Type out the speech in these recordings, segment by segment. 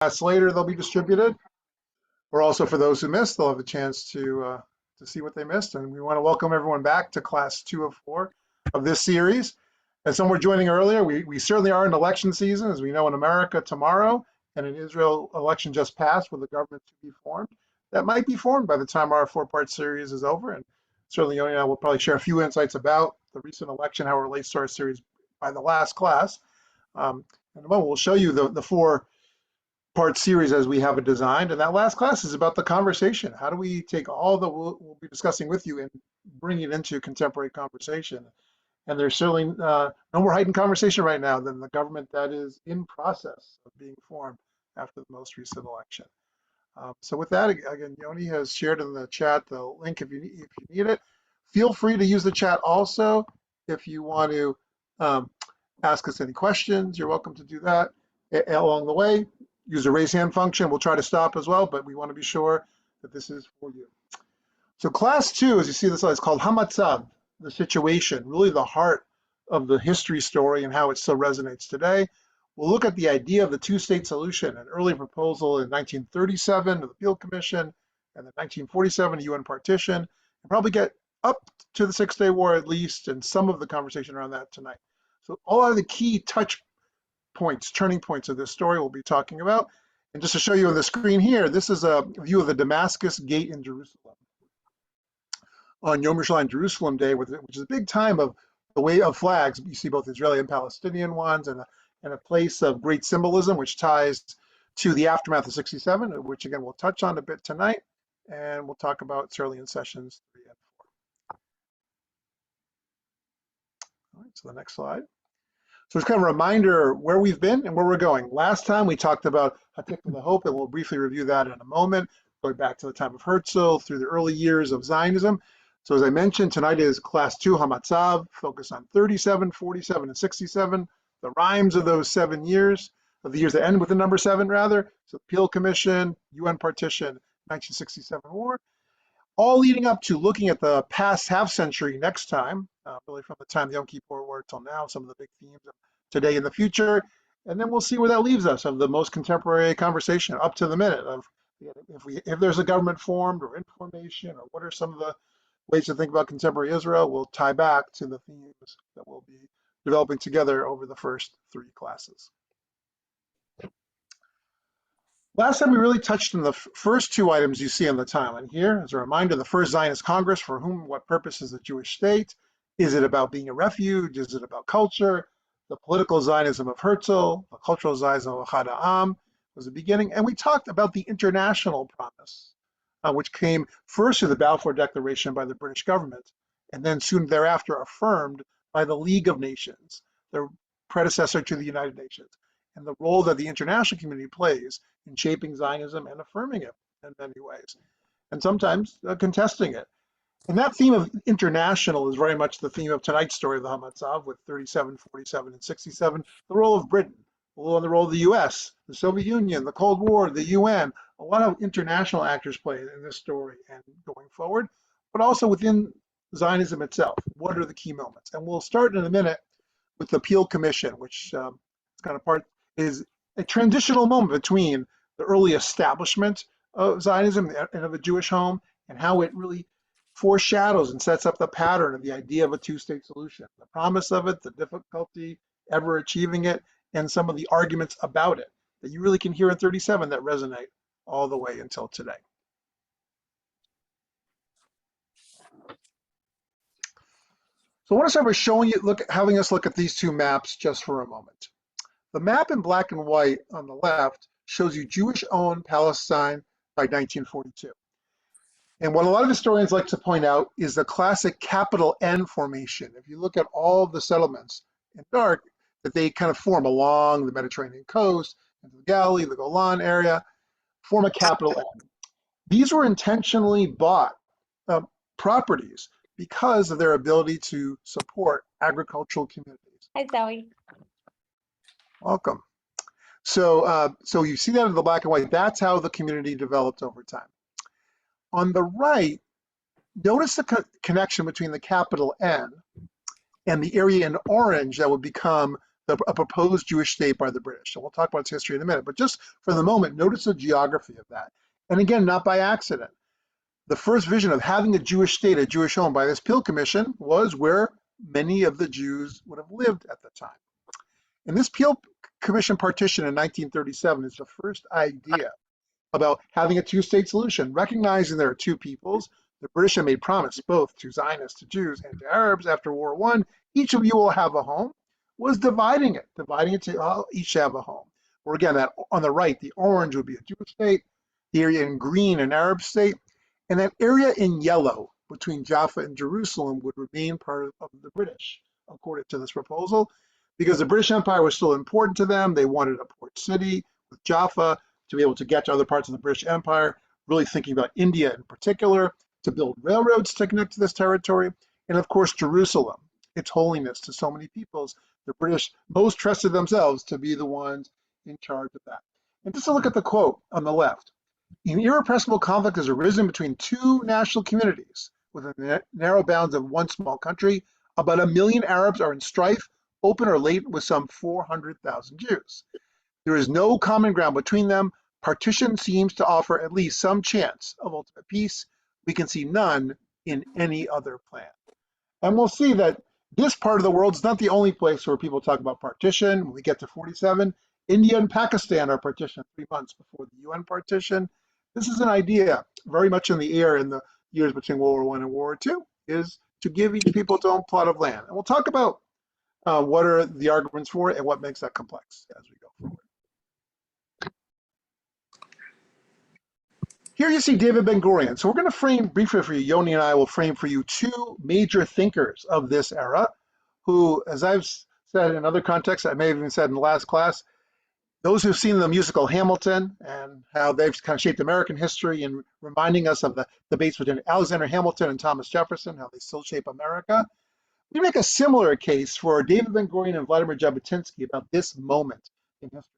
class later, they'll be distributed. Or also for those who missed, they'll have a chance to see what they missed. And we want to welcome everyone back to class 2 of 4 of this series. As some were joining earlier, we certainly are in election season, as we know in America tomorrow, and in Israel, election just passed with the government to be formed. That might be formed by the time our 4-part series is over. And certainly Yoni and I will probably share a few insights about the recent election, how it relates to our series by the last class. In a moment, we'll show you the 4-part series as we have it designed. And that last class is about the conversation. How do we take all that we'll be discussing with you and bring it into contemporary conversation? And there's certainly no more heightened conversation right now than the government that is in process of being formed after the most recent election. So with that, again, Yoni has shared in the chat the link if you need it. Feel free to use the chat also if you want to ask us any questions. You're welcome to do that along the way. Use the raise hand function. We'll try to stop as well, but we want to be sure that this is for you. So class 2, as you see this slide, is called Hamatzav, the situation, really the heart of the history story and how it still resonates today. We'll look at the idea of the two-state solution, an early proposal in 1937 of the Peel Commission, and the 1947 UN partition, and probably get up to the Six-Day War at least, and some of the conversation around that tonight. So all of the key touch points, turning points of this story we'll be talking about. And just to show you on the screen here, this is a view of the Damascus Gate in Jerusalem on Yom Yerushalayim, Jerusalem Day, which is a big time of the wave of flags. You see both Israeli and Palestinian ones, and a place of great symbolism, which ties to the aftermath of 67, which again we'll touch on a bit tonight, and we'll talk about certainly in sessions 3 and 4. All right, so the next slide. So it's kind of a reminder where we've been and where we're going. Last time we talked about Hatikva the Hope, and we'll briefly review that in a moment, going back to the time of Herzl through the early years of Zionism. So as I mentioned, tonight is class 2 Hamatzav, focus on 37, 47, and 67, the rhymes of those 7 years, of the years that end with the number 7 rather. So Peel Commission, UN partition, 1967 war, all leading up to looking at the past half century next time, really from the time of the Yom Kippur War till now, some of the big themes of today and the future. And then we'll see where that leaves us of the most contemporary conversation up to the minute of if there's a government formed or in formation, or what are some of the ways to think about contemporary Israel. We'll tie back to the themes that we'll be developing together over the first 3 classes. Last time we really touched on the first 2 items you see on the timeline here. As a reminder, the first Zionist Congress, for whom, what purpose is the Jewish state? Is it about being a refuge? Is it about culture? The political Zionism of Herzl, the cultural Zionism of Ahad Ha'am was the beginning. And we talked about the international promise, which came first through the Balfour Declaration by the British government, and then soon thereafter affirmed by the League of Nations, their predecessor to the United Nations, and the role that the international community plays in shaping Zionism and affirming it in many ways, and sometimes contesting it. And that theme of international is very much the theme of tonight's story of the Hamatzav, with 37, 47, and 67, the role of Britain, the role of the US, the Soviet Union, the Cold War, the UN. A lot of international actors play in this story and going forward, but also within Zionism itself. What are the key moments? And we'll start in a minute with the Peel Commission, which is a transitional moment between the early establishment of Zionism and of a Jewish home, and how it really foreshadows and sets up the pattern of the idea of a two-state solution, the promise of it, the difficulty ever achieving it, and some of the arguments about it that you really can hear in 37 that resonate all the way until today. So I want to start by showing you, having us look at these 2 maps just for a moment. The map in black and white on the left shows you Jewish-owned Palestine by 1942. And what a lot of historians like to point out is the classic capital N formation. If you look at all of the settlements in dark, that they kind of form along the Mediterranean coast, into the Galilee, the Golan area, form a capital N. These were intentionally bought properties because of their ability to support agricultural communities. Hi, Zoe. Welcome. So you see that in the black and white. That's how the community developed over time. On the right, notice the connection between the capital N and the area in orange that would become a proposed Jewish state by the British. So we'll talk about its history in a minute, but just for the moment, notice the geography of that. And again, not by accident. The first vision of having a Jewish state, a Jewish home by this Peel Commission was where many of the Jews would have lived at the time. And this Peel Commission partition in 1937 is the first idea about having a two-state solution, recognizing there are two peoples. The British had made promise both to Zionists, to Jews, and to Arabs after World War I, each of you will have a home, was dividing it to each have a home. Or again, that on the right, the orange would be a Jewish state, the area in green, an Arab state, and that area in yellow between Jaffa and Jerusalem would remain part of the British, according to this proposal, because the British Empire was still important to them. They wanted a port city with Jaffa to be able to get to other parts of the British Empire, really thinking about India in particular, to build railroads to connect to this territory, and of course, Jerusalem, its holiness to so many peoples. The British most trusted themselves to be the ones in charge of that. And just to look at the quote on the left, an irrepressible conflict has arisen between two national communities within the narrow bounds of one small country. About 1 million Arabs are in strife, open or late, with some 400,000 Jews. There is no common ground between them. Partition seems to offer at least some chance of ultimate peace. We can see none in any other plan. And we'll see that this part of the world is not the only place where people talk about partition. When we get to 47, India and Pakistan are partitioned 3 months before the UN partition. This is an idea very much in the air in the years between World War I and World War II, is to give each people its own plot of land. And we'll talk about what are the arguments for it and what makes that complex as we go forward. Here you see David Ben-Gurion. So we're going to frame briefly for you, Yoni and I will frame for you two major thinkers of this era who, as I've said in other contexts, I may have even said in the last class, those who've seen the musical Hamilton and how they've kind of shaped American history and reminding us of the debates between Alexander Hamilton and Thomas Jefferson, how they still shape America. We make a similar case for David Ben-Gurion and Vladimir Jabotinsky about this moment in history.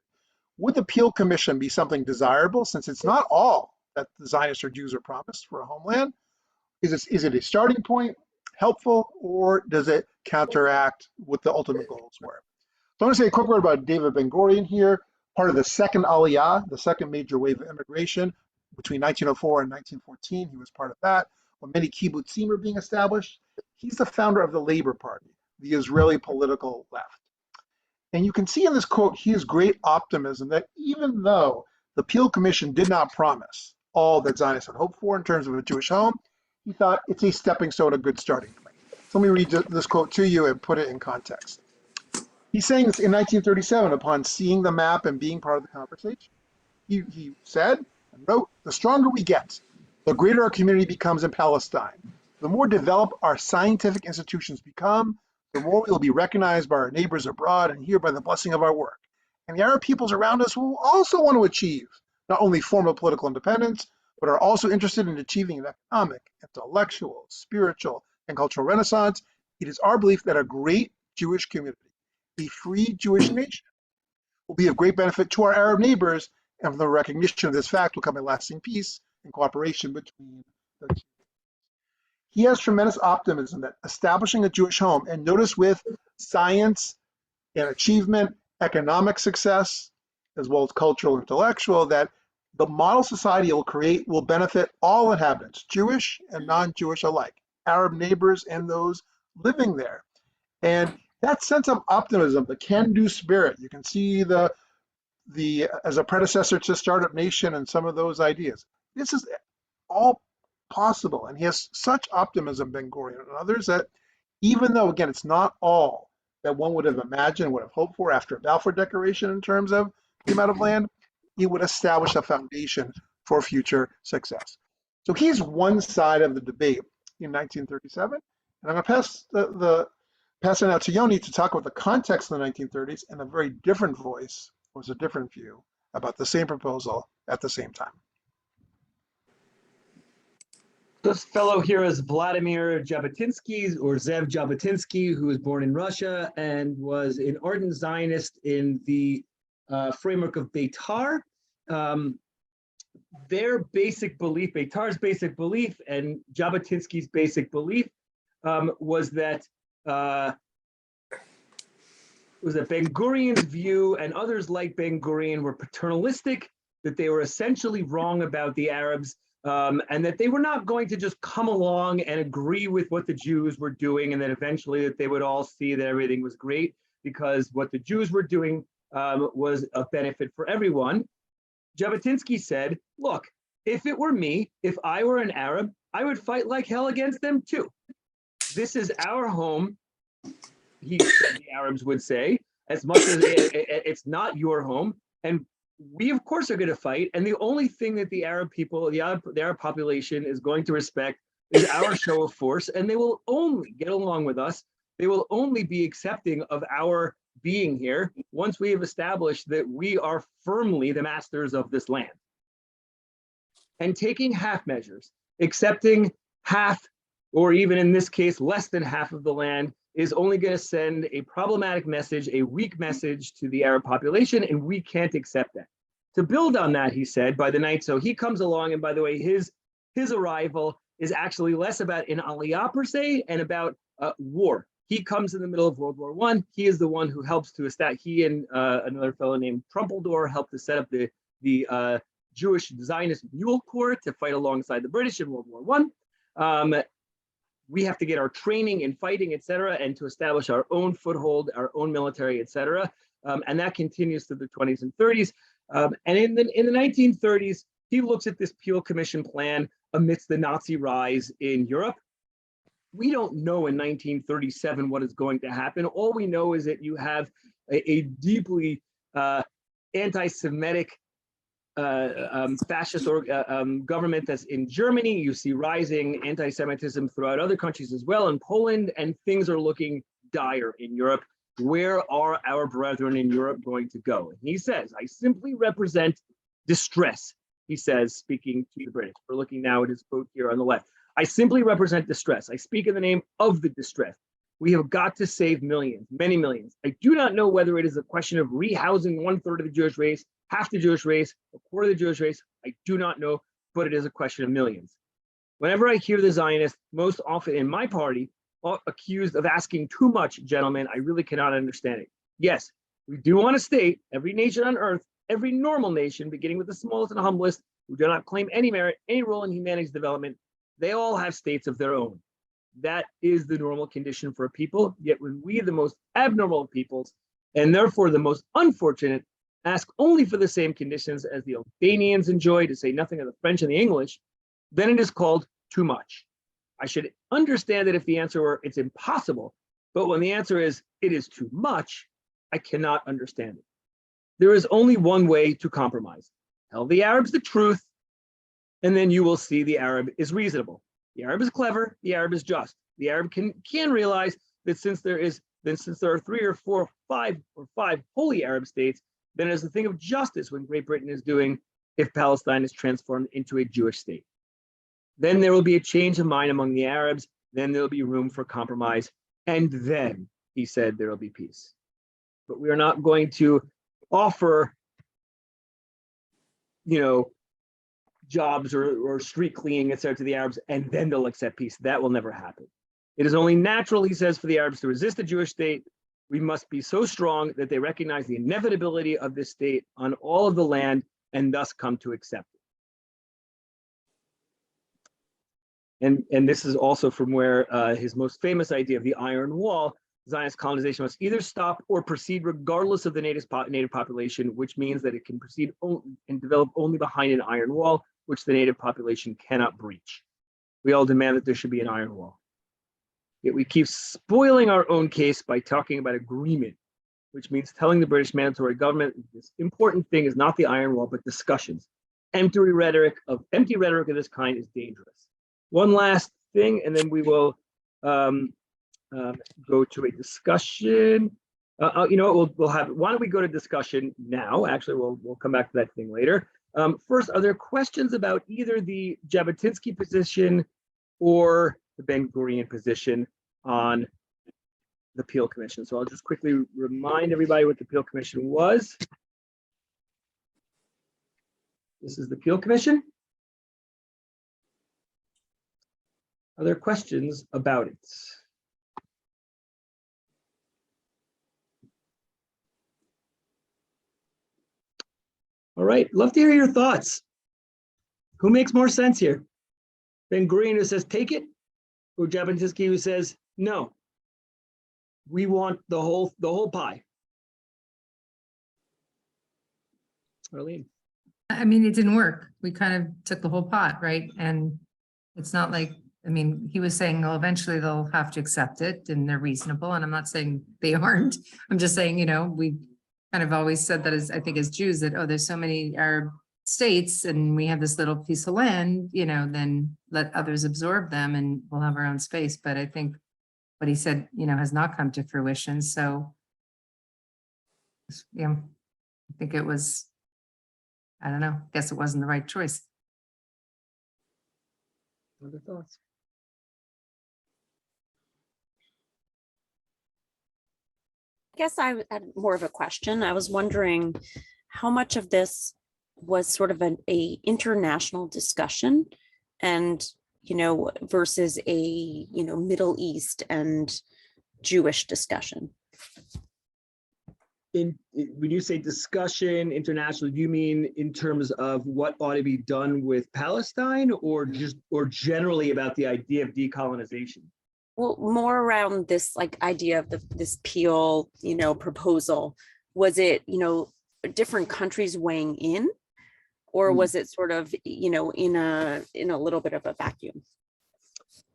Would the Peel Commission be something desirable, since it's not all that the Zionists or Jews are promised for a homeland? Is it a starting point, helpful, or does it counteract what the ultimate goals were? So I'm going to say a quick word about David Ben-Gurion here, part of the second Aliyah, the second major wave of immigration between 1904 and 1914. He was part of that, when many kibbutzim were being established. He's the founder of the Labor Party, the Israeli political left. And you can see in this quote his great optimism that even though the Peel Commission did not promise all that Zionists had hoped for in terms of a Jewish home, he thought it's a stepping stone, a good starting point. So let me read this quote to you and put it in context. He's saying this in 1937 upon seeing the map and being part of the conversation. He said and wrote, "The stronger we get, the greater our community becomes in Palestine. The more developed our scientific institutions become, the more we will be recognized by our neighbors abroad and here by the blessing of our work. And the Arab peoples around us will also want to achieve not only formal political independence, but are also interested in achieving an economic, intellectual, spiritual, and cultural renaissance. It is our belief that a great Jewish community, a free Jewish nation, will be of great benefit to our Arab neighbors, and from the recognition of this fact will come a lasting peace and cooperation between the two." He has tremendous optimism that establishing a Jewish home, and notice with science and achievement, economic success, as well as cultural and intellectual, that the model society it will create will benefit all inhabitants, Jewish and non-Jewish alike, Arab neighbors and those living there. And that sense of optimism, the can-do spirit, you can see the as a predecessor to Startup Nation and some of those ideas. This is all possible, and he has such optimism, Ben-Gurion and others, that even though, again, it's not all that one would have imagined, would have hoped for after a Balfour Declaration in terms of the amount of land, he would establish a foundation for future success. So he's one side of the debate in 1937, and I'm going to pass it out to Yoni to talk about the context of the 1930s and a very different voice, was a different view about the same proposal at the same time. This fellow here is Vladimir Jabotinsky, or Zev Jabotinsky, who was born in Russia and was an ardent Zionist in the framework of Beitar. Their basic belief, Beitar's basic belief and Jabotinsky's basic belief was that was that Ben Gurion's view and others like Ben Gurion were paternalistic, that they were essentially wrong about the Arabs, and that they were not going to just come along and agree with what the Jews were doing, and that eventually that they would all see that everything was great, because what the Jews were doing was a benefit for everyone. Jabotinsky said, look, if it were me, if I were an Arab, I would fight like hell against them too. This is our home, he said, the Arabs would say, as much as it's not your home. And we, of course, are going to fight. And the only thing that the Arab people, the Arab population is going to respect is our show of force. And they will only get along with us. They will only be accepting of our being here once we have established that we are firmly the masters of this land. And taking half measures, accepting half, or even in this case, less than half of the land, is only going to send a problematic message, a weak message to the Arab population, and we can't accept that. To build on that, he said, by the night, so he comes along, and by the way, his arrival is actually less about an aliyah per se and about war. He comes in the middle of World War I. He is the one who helps to establish, he and another fellow named Trumpeldor helped to set up the Jewish Zionist Mule Corps to fight alongside the British in World War I. We have to get our training in fighting, et cetera, and to establish our own foothold, our own military, et cetera. And that continues to the 20s and 30s. And in the 1930s, he looks at this Peel Commission plan amidst the Nazi rise in Europe. We don't know in 1937 what is going to happen. All we know is that you have a deeply anti-Semitic fascist government that's in Germany. You see rising anti-Semitism throughout other countries as well, in Poland, and things are looking dire in Europe. Where are our brethren in Europe going to go? And he says, I simply represent distress, he says, speaking to the British. We're looking now at his quote here on the left. I simply represent distress. I speak in the name of the distressed. We have got to save millions, many millions. I do not know whether it is a question of rehousing 1/3 of the Jewish race, half the Jewish race, a quarter of the Jewish race. I do not know, but it is a question of millions. Whenever I hear the Zionists, most often in my party, accused of asking too much, gentlemen, I really cannot understand it. Yes, we do want a state, every nation on earth, every normal nation, beginning with the smallest and humblest, who do not claim any merit, any role in humanity's development, they all have states of their own. That is the normal condition for a people. Yet when we, the most abnormal of peoples, and therefore the most unfortunate, ask only for the same conditions as the Albanians enjoy, to say nothing of the French and the English, then it is called too much. I should understand that if the answer were it's impossible, but when the answer is it is too much, I cannot understand it. There is only one way to compromise. Tell the Arabs the truth, and then you will see the Arab is reasonable. The Arab is clever, the Arab is just. The Arab can realize that since there are 3 or 4, 5 holy Arab states, then it is a thing of justice when Great Britain is doing if Palestine is transformed into a Jewish state. Then there will be a change of mind among the Arabs, then there'll be room for compromise, and then, he said, there will be peace. But we are not going to offer, jobs or street cleaning, et cetera, to the Arabs, and then they'll accept peace. That will never happen. It is only natural, he says, for the Arabs to resist a Jewish state. We must be so strong that they recognize the inevitability of this state on all of the land and thus come to accept it. And this is also from where his most famous idea of the Iron Wall, Zionist colonization must either stop or proceed regardless of the native population, which means that it can proceed and develop only behind an iron wall, which the native population cannot breach. We all demand that there should be an iron wall. Yet we keep spoiling our own case by talking about agreement, which means telling the British mandatory government this important thing is not the iron wall, but discussions. Empty rhetoric of this kind is dangerous. One last thing, and then we will go to a discussion. We'll have. Why don't we go to discussion now? Actually, we'll come back to that thing later. First, are there questions about either the Jabotinsky position or the Ben Gurion position on the Peel Commission? So I'll just quickly remind everybody what the Peel Commission was. This is the Peel Commission. Are there questions about it? All right, love to hear your thoughts. Who makes more sense here? Ben-Gurion, who says take it, or Jabotinsky, who says no, we want the whole pie? Arlene. I mean, it didn't work. We kind of took the whole pot, right? And it's not like, I mean, he was saying, well, eventually they'll have to accept it and they're reasonable. And I'm not saying they aren't. I'm just saying, you know, we kind of always said that as, I think as Jews that, oh, there's so many Arab states and we have this little piece of land, you know, then let others absorb them and we'll have our own space. But I think what he said, you know, has not come to fruition. So, yeah, I think it was, I don't know, guess it wasn't the right choice. Other thoughts? I guess I had more of a question. I was wondering how much of this was sort of a international discussion and, you know, versus a, you know, Middle East and Jewish discussion. When you say discussion international, do you mean in terms of what ought to be done with Palestine, or generally about the idea of decolonization? Well, more around this like idea of this Peel, you know, proposal. Was it, you know, different countries weighing in, or was it sort of, you know, in a little bit of a vacuum?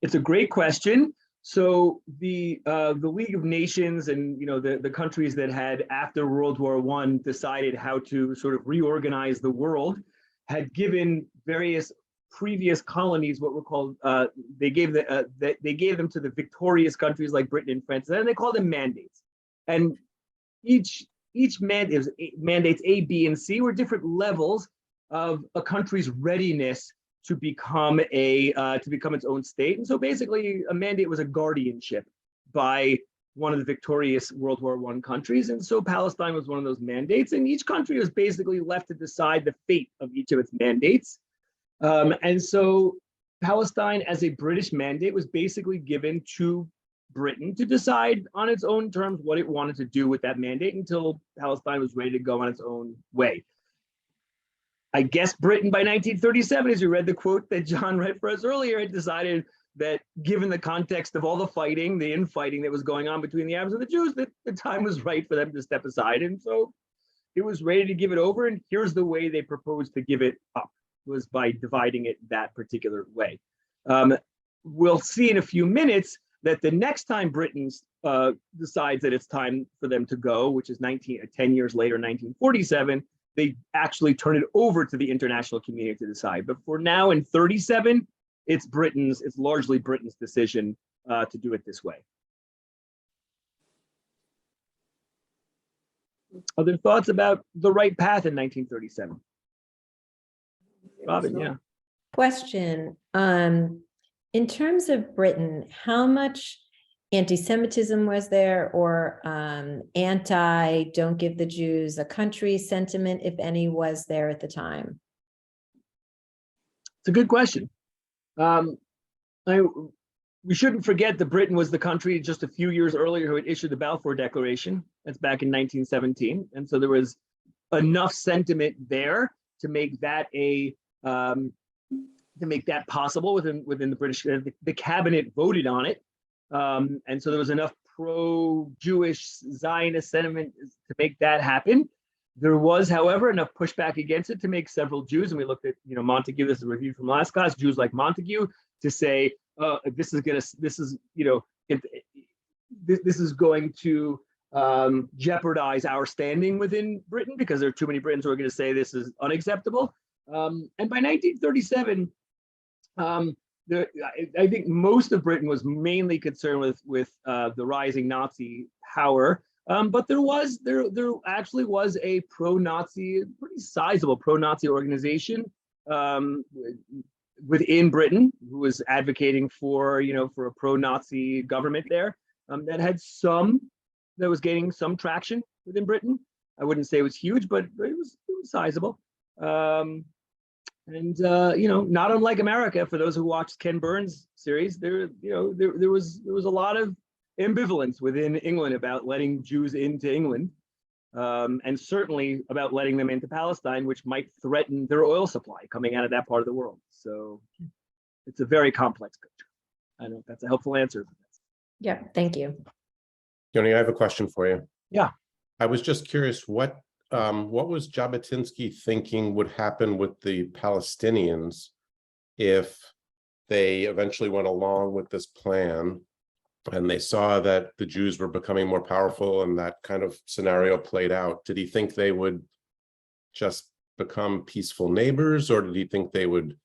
It's a great question. So the League of Nations and, you know, the countries that had after World War I decided how to sort of reorganize the world had given various previous colonies what were called they gave them to the victorious countries like Britain and France, and then they called them mandates. And each mandate, mandates A, B, and C were different levels of a country's readiness to become its own state. And so basically a mandate was a guardianship by one of the victorious World War I countries. And so Palestine was one of those mandates, and each country was basically left to decide the fate of each of its mandates. And so Palestine as a British mandate was basically given to Britain to decide on its own terms what it wanted to do with that mandate until Palestine was ready to go on its own way. I guess Britain by 1937, as you read the quote that John read for us earlier, had decided that given the context of all the fighting, the infighting that was going on between the Arabs and the Jews, that the time was right for them to step aside. And so it was ready to give it over. And here's the way they proposed to give it up, was by dividing it that particular way. We'll see in a few minutes that the next time Britain decides that it's time for them to go, which is 10 years later, 1947, they actually turn it over to the international community to decide. But for now, in 37, it's largely Britain's decision to do it this way. Other thoughts about the right path in 1937? Robin, yeah. Question. In terms of Britain, how much anti-Semitism was there, or anti don't give the Jews a country sentiment, if any, was there at the time? It's a good question. We shouldn't forget that Britain was the country just a few years earlier who had issued the Balfour Declaration. That's back in 1917. And so there was enough sentiment there to make that possible within the British. The cabinet voted on it. And so there was enough pro-Jewish Zionist sentiment to make that happen. There was, however, enough pushback against it to make several Jews, and we looked at, Montague, this is a review from last class, Jews like Montague, to say, this is going to jeopardize our standing within Britain, because there are too many Britons who are going to say this is unacceptable. And by 1937, I think most of Britain was mainly concerned with the rising Nazi power, but there actually was a pro-Nazi, pretty sizable pro-Nazi organization within Britain who was advocating for a pro-Nazi government there, that was gaining some traction within Britain. I wouldn't say it was huge, but it was sizable. Not unlike America, for those who watched Ken Burns series, there was a lot of ambivalence within England about letting Jews into England. and certainly about letting them into Palestine, which might threaten their oil supply coming out of that part of the world. So it's a very complex picture. I don't know if that's a helpful answer. Yeah, thank you. Yoni, I have a question for you. Yeah. I was just curious, what was Jabotinsky thinking would happen with the Palestinians if they eventually went along with this plan and they saw that the Jews were becoming more powerful and that kind of scenario played out? Did he think they would just become peaceful neighbors, or did he think they would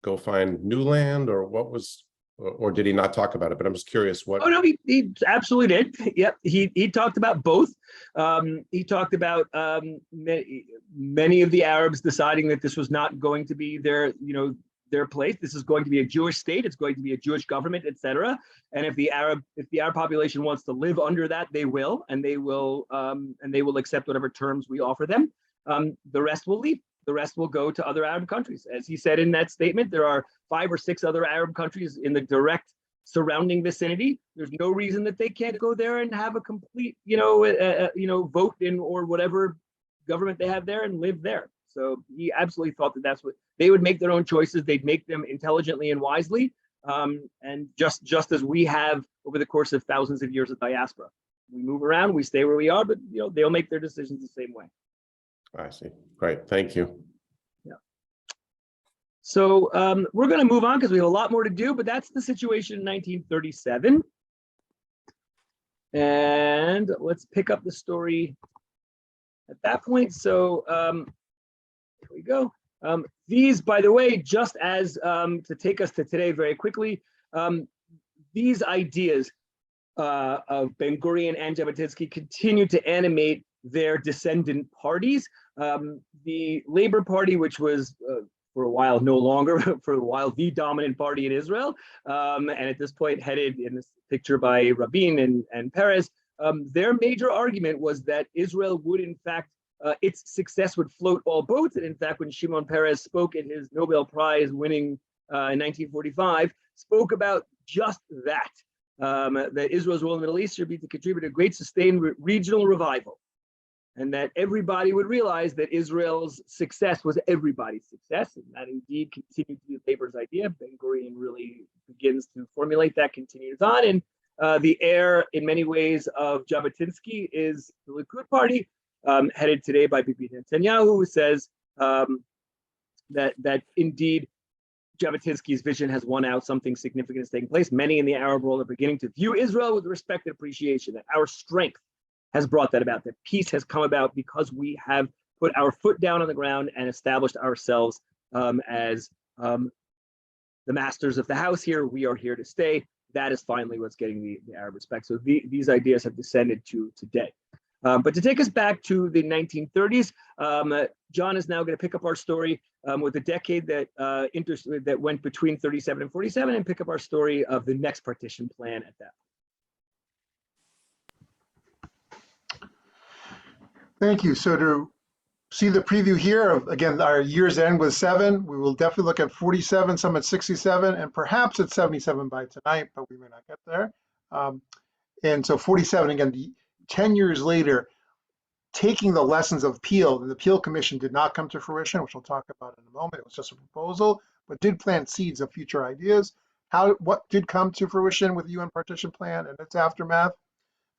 go find new land, or what was, or did he not talk about it? But I'm just curious what. Oh no, he absolutely did. Yep, he talked about both. He talked about many of the Arabs deciding that this was not going to be their place. This is going to be a Jewish state. It's going to be a Jewish government, etc. And if the Arab population wants to live under that, they will, and they will accept whatever terms we offer them. The rest will leave. The rest will go to other Arab countries. As he said in that statement, there are 5 or 6 other Arab countries in the direct surrounding vicinity. There's no reason that they can't go there and have a complete, vote in or whatever government they have there and live there. So he absolutely thought that that's what they would make their own choices. They'd make them intelligently and wisely, and just as we have over the course of thousands of years of diaspora. We move around, we stay where we are, but they'll make their decisions the same way. I see. Great. Thank you. Yeah. So we're going to move on because we have a lot more to do, but that's the situation in 1937. And let's pick up the story at that point. So here we go. These, by the way, just as to take us to today very quickly, these ideas of Ben-Gurion and Jabotinsky continue to animate their descendant parties. The Labor Party, which was for a while no longer, for a while the dominant party in Israel, and at this point headed in this picture by Rabin and Peres, their major argument was that Israel would in fact, its success would float all boats. And in fact, when Shimon Peres spoke at his Nobel Prize winning in 1945, spoke about just that, that Israel's role in the Middle East should be to contribute to great sustained regional revival. And that everybody would realize that Israel's success was everybody's success. And that indeed continued to be Labor's idea. Ben-Gurion really begins to formulate that, continues on. And the heir, in many ways, of Jabotinsky is the Likud party, headed today by Bibi Netanyahu, who says that indeed Jabotinsky's vision has won out, something significant is taking place. Many in the Arab world are beginning to view Israel with respect and appreciation, that our strength has brought that about, that peace has come about because we have put our foot down on the ground and established ourselves as the masters of the house here. We are here to stay. That is finally what's getting the Arab respect. So these ideas have descended to today. But to take us back to the 1930s, John is now going to pick up our story with the decade that went between 37 and 47, and pick up our story of the next partition plan at that point. Thank you. So to see the preview here of, again, our year's end was 7. We will definitely look at 47, some at 67, and perhaps at 77 by tonight, but we may not get there. And so 47, again, 10 years later, taking the lessons of Peel, and the Peel Commission did not come to fruition, which we'll talk about in a moment. It was just a proposal, but did plant seeds of future ideas. What did come to fruition with the UN partition plan and its aftermath?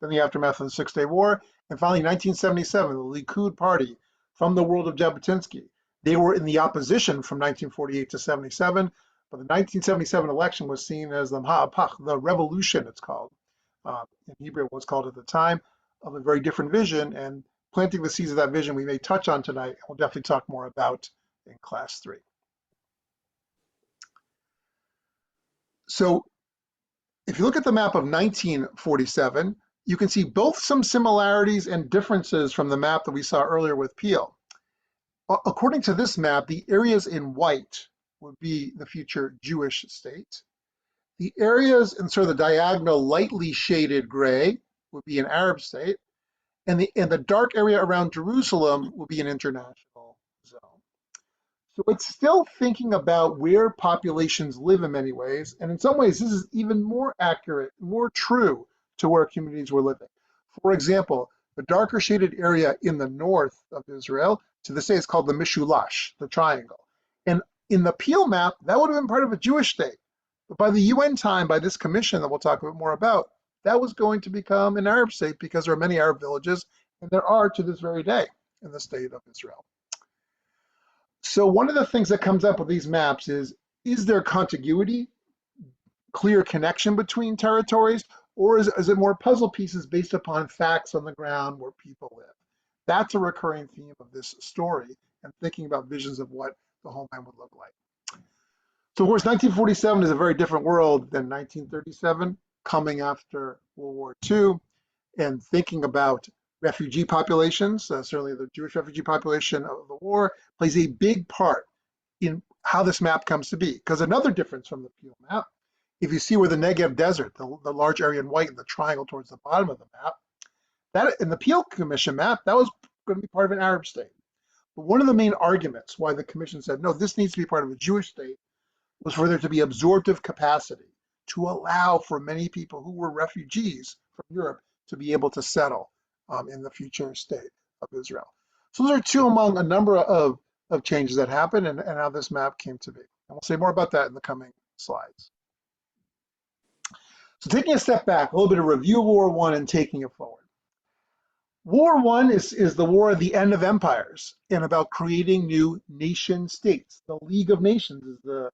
Then the aftermath of the Six-Day War, and finally 1977, the Likud party from the world of Jabotinsky. They were in the opposition from 1948 to 77, but the 1977 election was seen as the Ma'apach, the revolution it's called. In Hebrew it was called at the time, of a very different vision, and planting the seeds of that vision we may touch on tonight, and we'll definitely talk more about in class 3. So if you look at the map of 1947, you can see both some similarities and differences from the map that we saw earlier with Peel. According to this map, the areas in white would be the future Jewish state. The areas in sort of the diagonal lightly shaded gray would be an Arab state, and the dark area around Jerusalem would be an international zone. So it's still thinking about where populations live in many ways, and in some ways this is even more accurate, more true to where communities were living. For example, The darker shaded area in the north of Israel, to this day, is called the Mishulash, the triangle. And in the Peel map, that would have been part of a Jewish state. But by the UN time, by this commission that we'll talk a bit more about, that was going to become an Arab state because there are many Arab villages, and there are to this very day in the state of Israel. So one of the things that comes up with these maps is there contiguity, clear connection between territories, or is it more puzzle pieces based upon facts on the ground where people live? That's a recurring theme of this story and thinking about visions of what the homeland would look like. So of course, 1947 is a very different world than 1937, coming after World War II, and thinking about refugee populations, certainly the Jewish refugee population of the war, plays a big part in how this map comes to be. Because another difference from the Peel map, if you see where the Negev Desert, the large area in white, and the triangle towards the bottom of the map, that in the Peel Commission map, that was going to be part of an Arab state. But one of the main arguments why the commission said, no, this needs to be part of a Jewish state, was for there to be absorptive capacity to allow for many people who were refugees from Europe to be able to settle in the future state of Israel. So those are two among a number of changes that happened and how this map came to be. And we'll say more about that in the coming slides. So taking a step back, a little bit of review of World War I and taking it forward. War I is the war of the end of empires and about creating new nation states. The League of Nations is the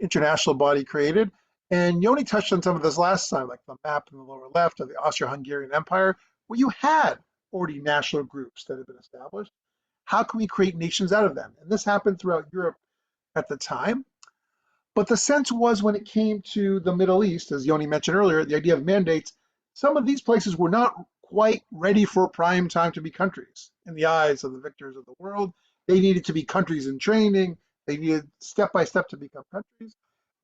international body created. And Yoni touched on some of this last time, like the map in the lower left of the Austro-Hungarian Empire, where you had already national groups that had been established. How can we create nations out of them? And this happened throughout Europe at the time. But the sense was when it came to the Middle East, as Yoni mentioned earlier, the idea of mandates, some of these places were not quite ready for prime time to be countries in the eyes of the victors of the world. They needed to be countries in training. They needed step by step to become countries.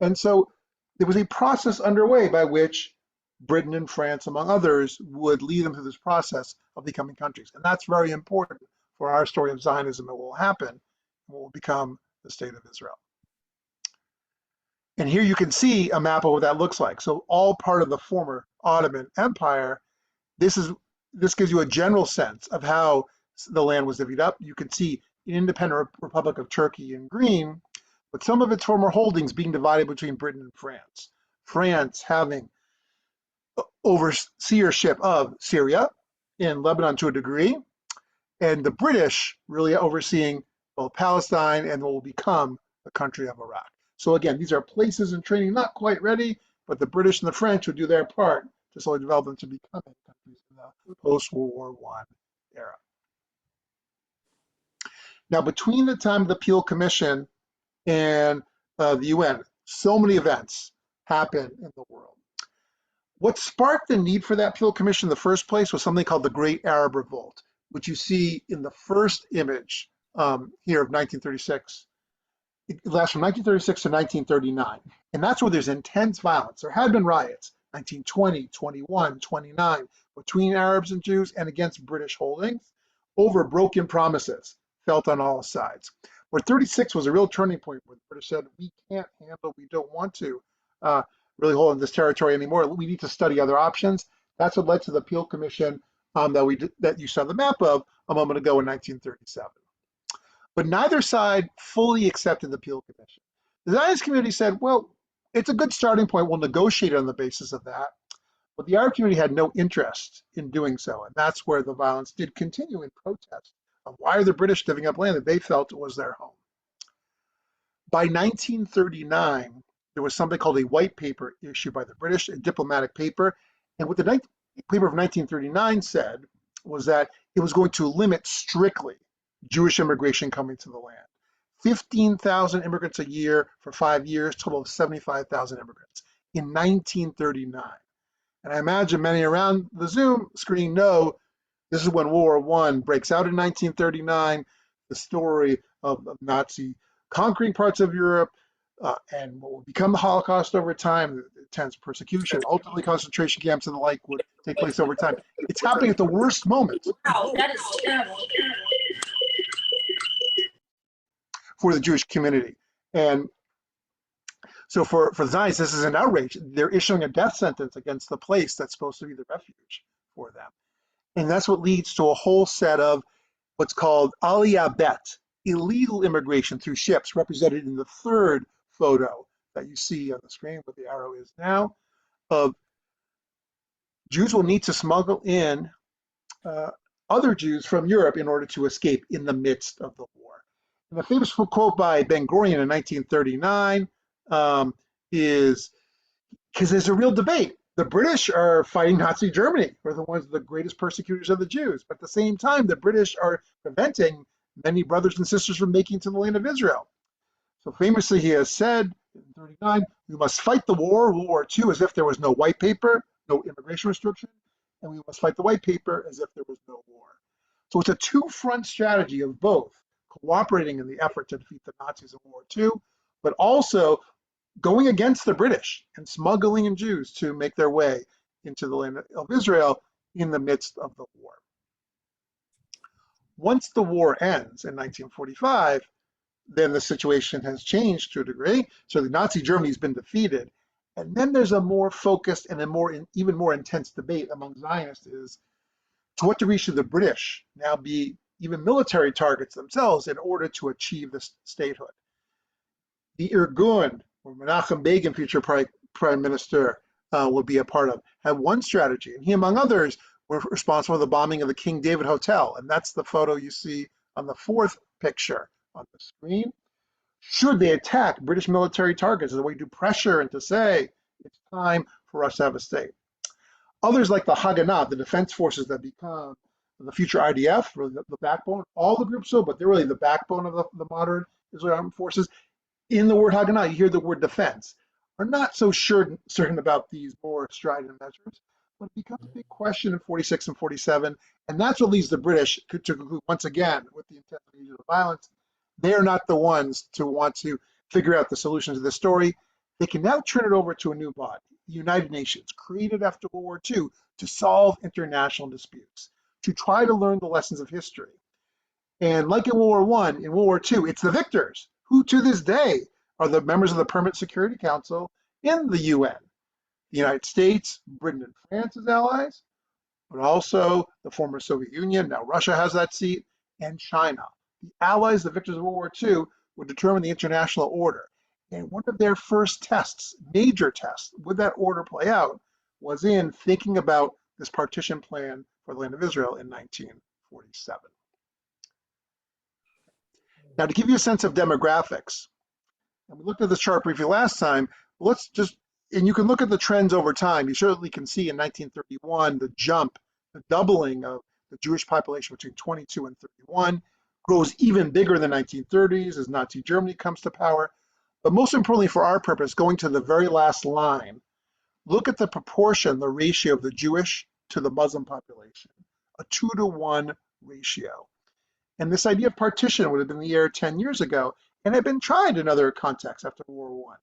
And so there was a process underway by which Britain and France, among others, would lead them through this process of becoming countries. And that's very important for our story of Zionism and what will happen and what will become the state of Israel. And here you can see a map of what that looks like. So all part of the former Ottoman Empire. This gives you a general sense of how the land was divvied up. You can see an independent Republic of Turkey in green, but some of its former holdings being divided between Britain and France. France having overseership of Syria and Lebanon to a degree, and the British really overseeing both Palestine and what will become the country of Iraq. So again, these are places in training not quite ready, but the British and the French would do their part to slowly develop them to becoming countries in the post-World War I era. Now, between the time of the Peel Commission and the UN, so many events happen in the world. What sparked the need for that Peel Commission in the first place was something called the Great Arab Revolt, which you see in the first image here of 1936. It lasts from 1936 to 1939. And that's where there's intense violence. There had been riots, 1920, 21, 29, between Arabs and Jews and against British holdings over broken promises felt on all sides. Where 36 was a real turning point where the British said, we can't handle, we don't want to really hold on this territory anymore. We need to study other options. That's what led to the Peel Commission that you saw the map of a moment ago in 1937. But neither side fully accepted the Peel Commission. The Zionist community said, well, it's a good starting point. We'll negotiate on the basis of that. But the Arab community had no interest in doing so. And that's where the violence did continue in protest of why are the British giving up land that they felt was their home. By 1939, there was something called a white paper issued by the British, a diplomatic paper. And what the paper of 1939 said was that it was going to limit strictly Jewish immigration coming to the land. 15,000 immigrants a year for 5 years, total of 75,000 immigrants in 1939. And I imagine many around the Zoom screen know this is when World War I breaks out in 1939, the story of Nazi conquering parts of Europe and what will become the Holocaust over time, the intense persecution, ultimately concentration camps and the like would take place over time. It's happening at the worst moment. Wow, that is terrible. For the Jewish community. And so for Zionists, this is an outrage. They're issuing a death sentence against the place that's supposed to be the refuge for them. And that's what leads to a whole set of what's called aliyah bet, illegal immigration through ships, represented in the third photo that you see on the screen where the arrow is now, of Jews will need to smuggle in other Jews from Europe in order to escape in the midst of the war. And the famous quote by Ben Gurion in 1939 is, because there's a real debate. The British are fighting Nazi Germany, who are the ones the greatest persecutors of the Jews. But at the same time, the British are preventing many brothers and sisters from making it to the land of Israel. So famously, he has said in 39, we must fight the war, World War II, as if there was no white paper, no immigration restriction, and we must fight the white paper as if there was no war. So it's a two-front strategy of both cooperating in the effort to defeat the Nazis in World War II, but also going against the British and smuggling in Jews to make their way into the land of Israel in the midst of the war. Once the war ends in 1945, then the situation has changed to a degree. So the Nazi Germany has been defeated. And then there's a more focused and even more intense debate among Zionists is, to what degree should the British now be even military targets themselves in order to achieve this statehood? The Irgun, or Menachem Begin, future prime minister, will be a part of, had one strategy, and he, among others, were responsible for the bombing of the King David Hotel, and that's the photo you see on the fourth picture on the screen. Should they attack British military targets as a way to pressure and to say, it's time for us to have a state? Others, like the Haganah, the defense forces that become the future IDF, or the backbone, all the groups so, but they're really the backbone of the modern Israeli armed forces. In the word Haganah, you hear the word defense, are not so certain about these more strident measures, but it becomes a big question in 46 and 47, and that's what leads the British to conclude, once again, with the intensity of the violence, they are not the ones to want to figure out the solutions to this story. They can now turn it over to a new body, the United Nations, created after World War II to solve international disputes, to try to learn the lessons of history. And like in World War I, in World War II, it's the victors who to this day are the members of the Permanent Security Council in the UN. The United States, Britain, and France as allies, but also the former Soviet Union, now Russia has that seat, and China. The allies, the victors of World War II, would determine the international order. And one of their first tests, major tests, would that order play out, was in thinking about this partition plan for the land of Israel in 1947. Now, to give you a sense of demographics, and we looked at this chart briefly last time, let's just, and you can look at the trends over time. You certainly can see in 1931, the jump, the doubling of the Jewish population between 22 and 31, grows even bigger in the 1930s as Nazi Germany comes to power. But most importantly for our purpose, going to the very last line, look at the proportion, the ratio of the Jewish to the Muslim population, a 2-to-1 ratio. And this idea of partition would have been in the air 10 years ago and had been tried in other contexts after World War I.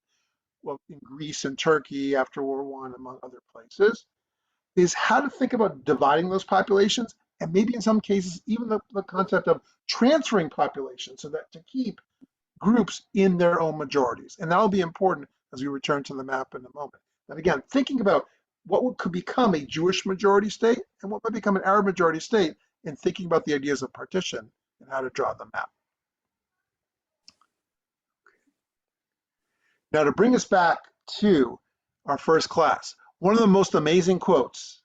Well, in Greece and Turkey after World War I, among other places, is how to think about dividing those populations, and maybe in some cases, even the concept of transferring populations so that to keep groups in their own majorities. And that'll be important as we return to the map in a moment. And again, thinking about what could become a Jewish majority state and what might become an Arab majority state, and thinking about the ideas of partition and how to draw the map. Now, to bring us back to our first class, one of the most amazing quotes,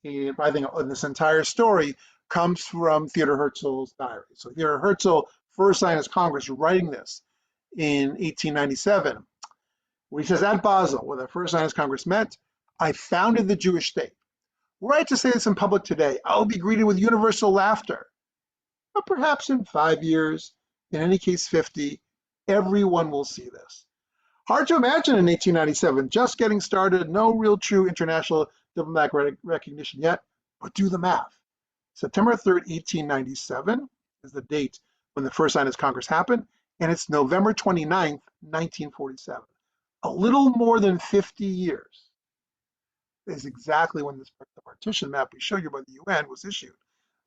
I think, in this entire story comes from Theodor Herzl's diary. So Theodor Herzl first signed as Congress writing this in 1897, where he says, at Basel, where the first Zionist Congress met, I founded the Jewish state. Were I to say this in public today, I'll be greeted with universal laughter. But perhaps in 5 years, in any case 50, everyone will see this. Hard to imagine in 1897, just getting started, no real true international diplomatic recognition yet, but do the math. September 3rd, 1897 is the date when the first Zionist Congress happened, and it's November 29th, 1947. A little more than 50 years is exactly when the partition map we showed you by the UN was issued.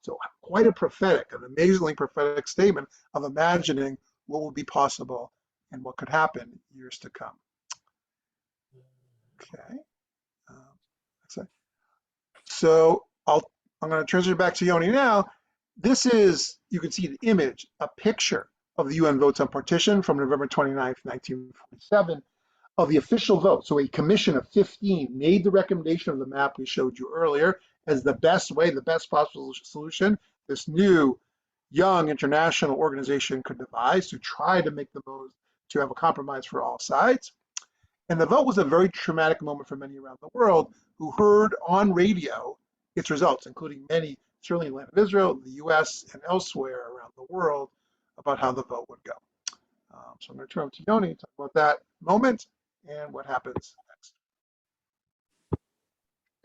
So quite a prophetic, an amazingly prophetic statement of imagining what will be possible and what could happen years to come. Okay. So I'm going to transition back to Yoni now. This is, you can see the image, a picture of the UN votes on partition from November 29th, 1947, of the official vote. So a commission of 15 made the recommendation of the map we showed you earlier as the best way, the best possible solution this new young international organization could devise to try to make the most, to have a compromise for all sides. And the vote was a very traumatic moment for many around the world who heard on radio its results, including many, certainly in the land of Israel, the US, and elsewhere around the world, about how the vote would go. So I'm going to turn to Yoni to talk about that moment and what happens next.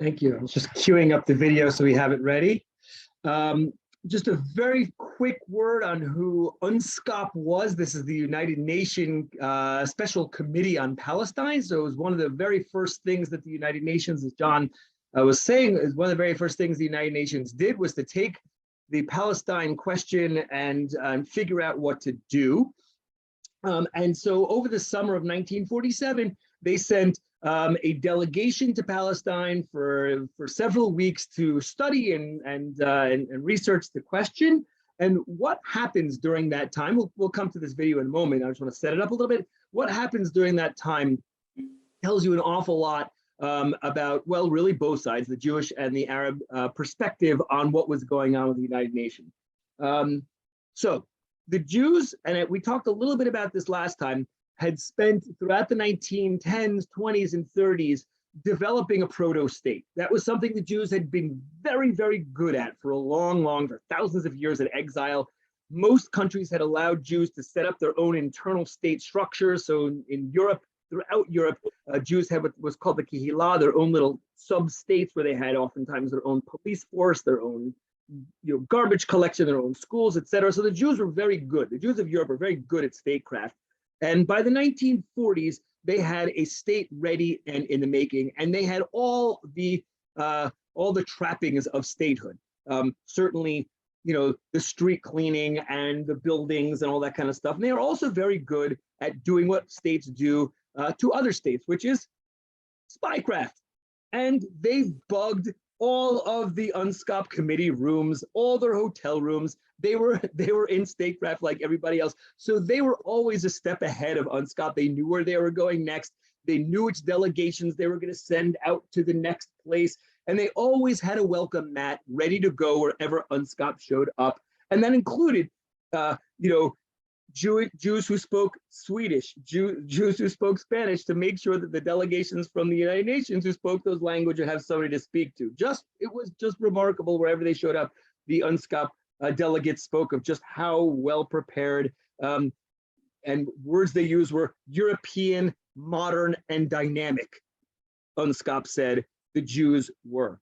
Thank you. I was just queuing up the video so we have it ready. Just a very quick word on who UNSCOP was. This is the United Nations Special Committee on Palestine. So it was one of the very first things that the United Nations, as John was saying, is one of the very first things the United Nations did was to take the Palestine question and figure out what to do. And so over the summer of 1947, they sent a delegation to Palestine for several weeks to study and research the question. And what happens during that time, we'll come to this video in a moment. I just want to set it up a little bit. What happens during that time tells you an awful lot about, well, really both sides, the Jewish and the Arab perspective on what was going on with the United Nations. So the Jews, and we talked a little bit about this last time, had spent throughout the 1910s, 20s, and 30s developing a proto-state. That was something the Jews had been very, very good at for for thousands of years in exile. Most countries had allowed Jews to set up their own internal state structures. So in Europe, throughout Europe, Jews had what was called the Kehillah, their own little sub-states where they had oftentimes their own police force, their own garbage collection, their own schools, etc. So the Jews were very good. The Jews of Europe were very good at statecraft. And by the 1940s, they had a state ready and in the making, and they had all the trappings of statehood. Certainly, the street cleaning and the buildings and all that kind of stuff. And they are also very good at doing what states do to other states, which is spycraft. And they bugged all of the UNSCOP committee rooms, all their hotel rooms. They were in statecraft like everybody else. So they were always a step ahead of UNSCOP. They knew where they were going next. They knew which delegations they were going to send out to the next place. And they always had a welcome mat ready to go wherever UNSCOP showed up. And that included, Jews who spoke Swedish, Jews who spoke Spanish, to make sure that the delegations from the United Nations who spoke those languages would have somebody to speak to. It was just remarkable wherever they showed up. The UNSCOP delegates spoke of just how well prepared, and words they used were European, modern, and dynamic. UNSCOP said the Jews were.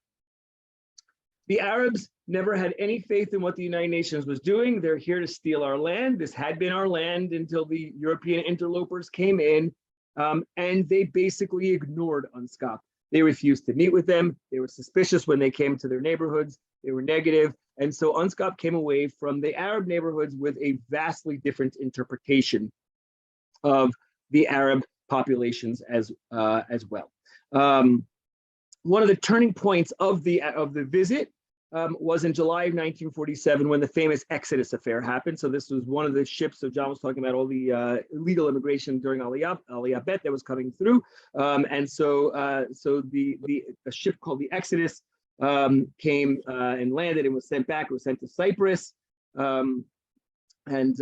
The Arabs never had any faith in what the United Nations was doing. They're here to steal our land. This had been our land until the European interlopers came in, and they basically ignored UNSCOP. They refused to meet with them. They were suspicious when they came to their neighborhoods. They were negative. And so UNSCOP came away from the Arab neighborhoods with a vastly different interpretation of the Arab populations as well. One of the turning points of the visit was in July of 1947 when the famous Exodus affair happened. So this was one of the ships, so John was talking about all the illegal immigration during Aliyah Bet that was coming through. And so a ship called the Exodus came and landed and was sent back. It was sent to Cyprus, and ends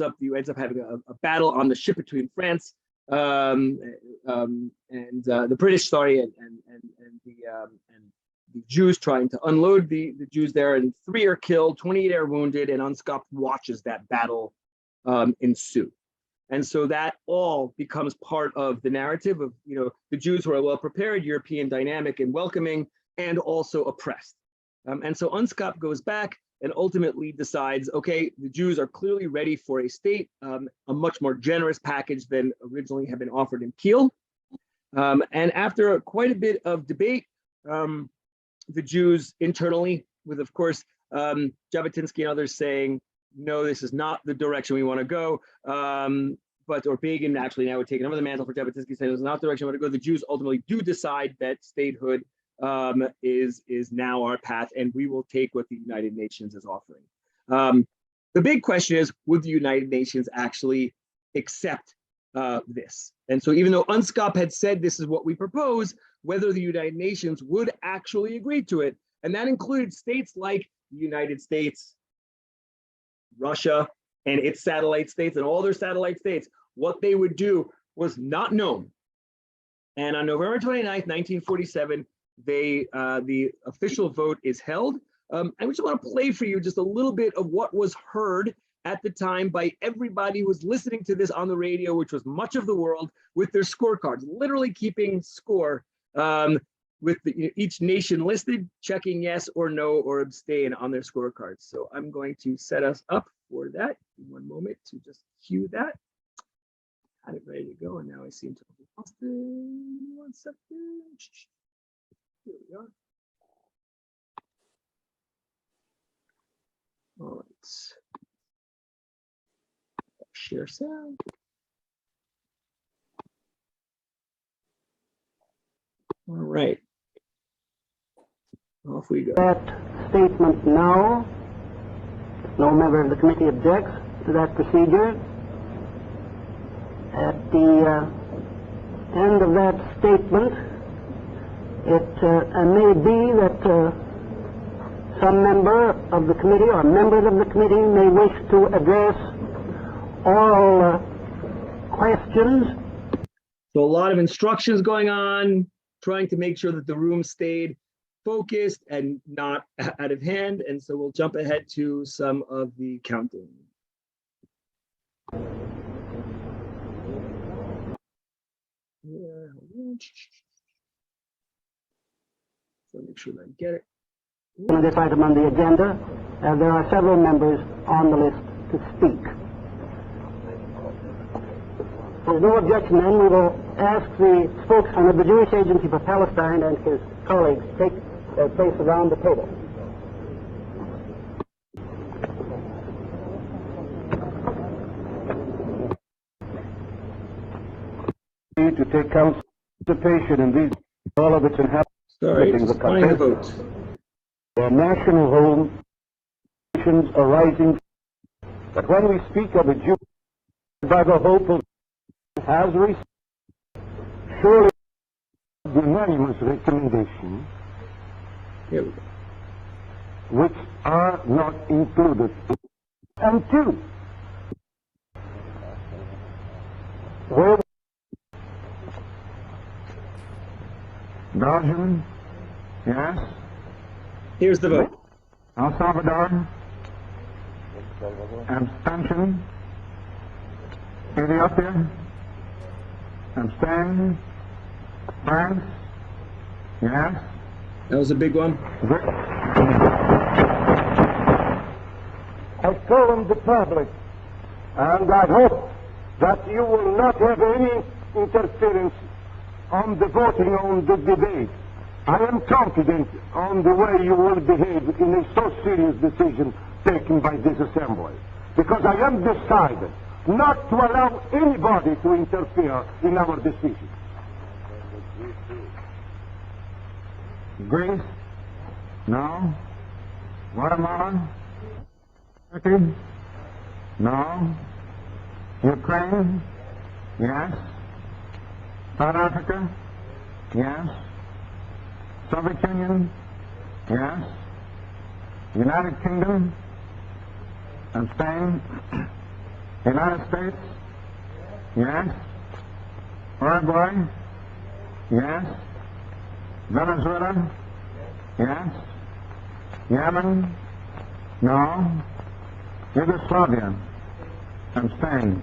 up having a battle on the ship between France and the British, and the Jews trying to unload the Jews there, and 3 are killed, 28 are wounded, and UNSCOP watches that battle ensue. And so that all becomes part of the narrative of, the Jews who are well prepared, European, dynamic, and welcoming, and also oppressed. And so UNSCOP goes back and ultimately decides, okay, the Jews are clearly ready for a state, a much more generous package than originally had been offered in Kiel. And after quite a bit of debate, the Jews internally, with of course Jabotinsky and others saying, no, this is not the direction we want to go. Or Begin actually now would take another mantle for Jabotinsky, saying this is not the direction we want to go. The Jews ultimately do decide that statehood is now our path, and we will take what the United Nations is offering. The big question is, would the United Nations actually accept this? And so even though UNSCOP had said this is what we propose, whether the United Nations would actually agree to it, and that included states like the United States, Russia, and its satellite states, and all their satellite states, what they would do was not known. And on November 29th, 1947, the official vote is held. I just want to play for you just a little bit of what was heard at the time by everybody who was listening to this on the radio, which was much of the world, with their scorecards, literally keeping score with each nation listed, checking yes or no or abstain on their scorecards. So I'm going to set us up for that. One moment to just cue that. Had it ready to go, and now I seem to have lost it. 1 second. Here we are. All right. Share sound. All right. Off we go. That statement now. No member of the committee objects to that procedure. At the end of that statement, it may be that some member of the committee or members of the committee may wish to address oral questions. So a lot of instructions going on, trying to make sure that the room stayed focused and not out of hand. And so we'll jump ahead to some of the counting. So make sure that I get it. This item on the agenda, there are several members on the list to speak. If there's no objection, then we will ask the spokesman of the Jewish Agency for Palestine and his colleagues to take their place around the table. To take participation in these, all of its inhabitants. Sorry, just finding the vote. Their national home, nations arising. But when we speak of a Jew by the hope of has received, surely the unanimous recommendation, Here we go. which are not included. And two, where Belgium, yes. Here's the vote. El Salvador, abstention. Ethiopia, abstain. France, yes. That was a big one. I told the public, and I hope that you will not have any interference on the voting on the debate. I am confident on the way you will behave in a so serious decision taken by this assembly, because I am decided not to allow anybody to interfere in our decision. Greece? No. Guatemala? Turkey? No. Ukraine? Yes. South Africa? Yes. Soviet Union? Yes. United Kingdom? Abstain. United States? Yes. Uruguay? Yes. Venezuela? Yes. Yemen? No. Yugoslavia? Abstain.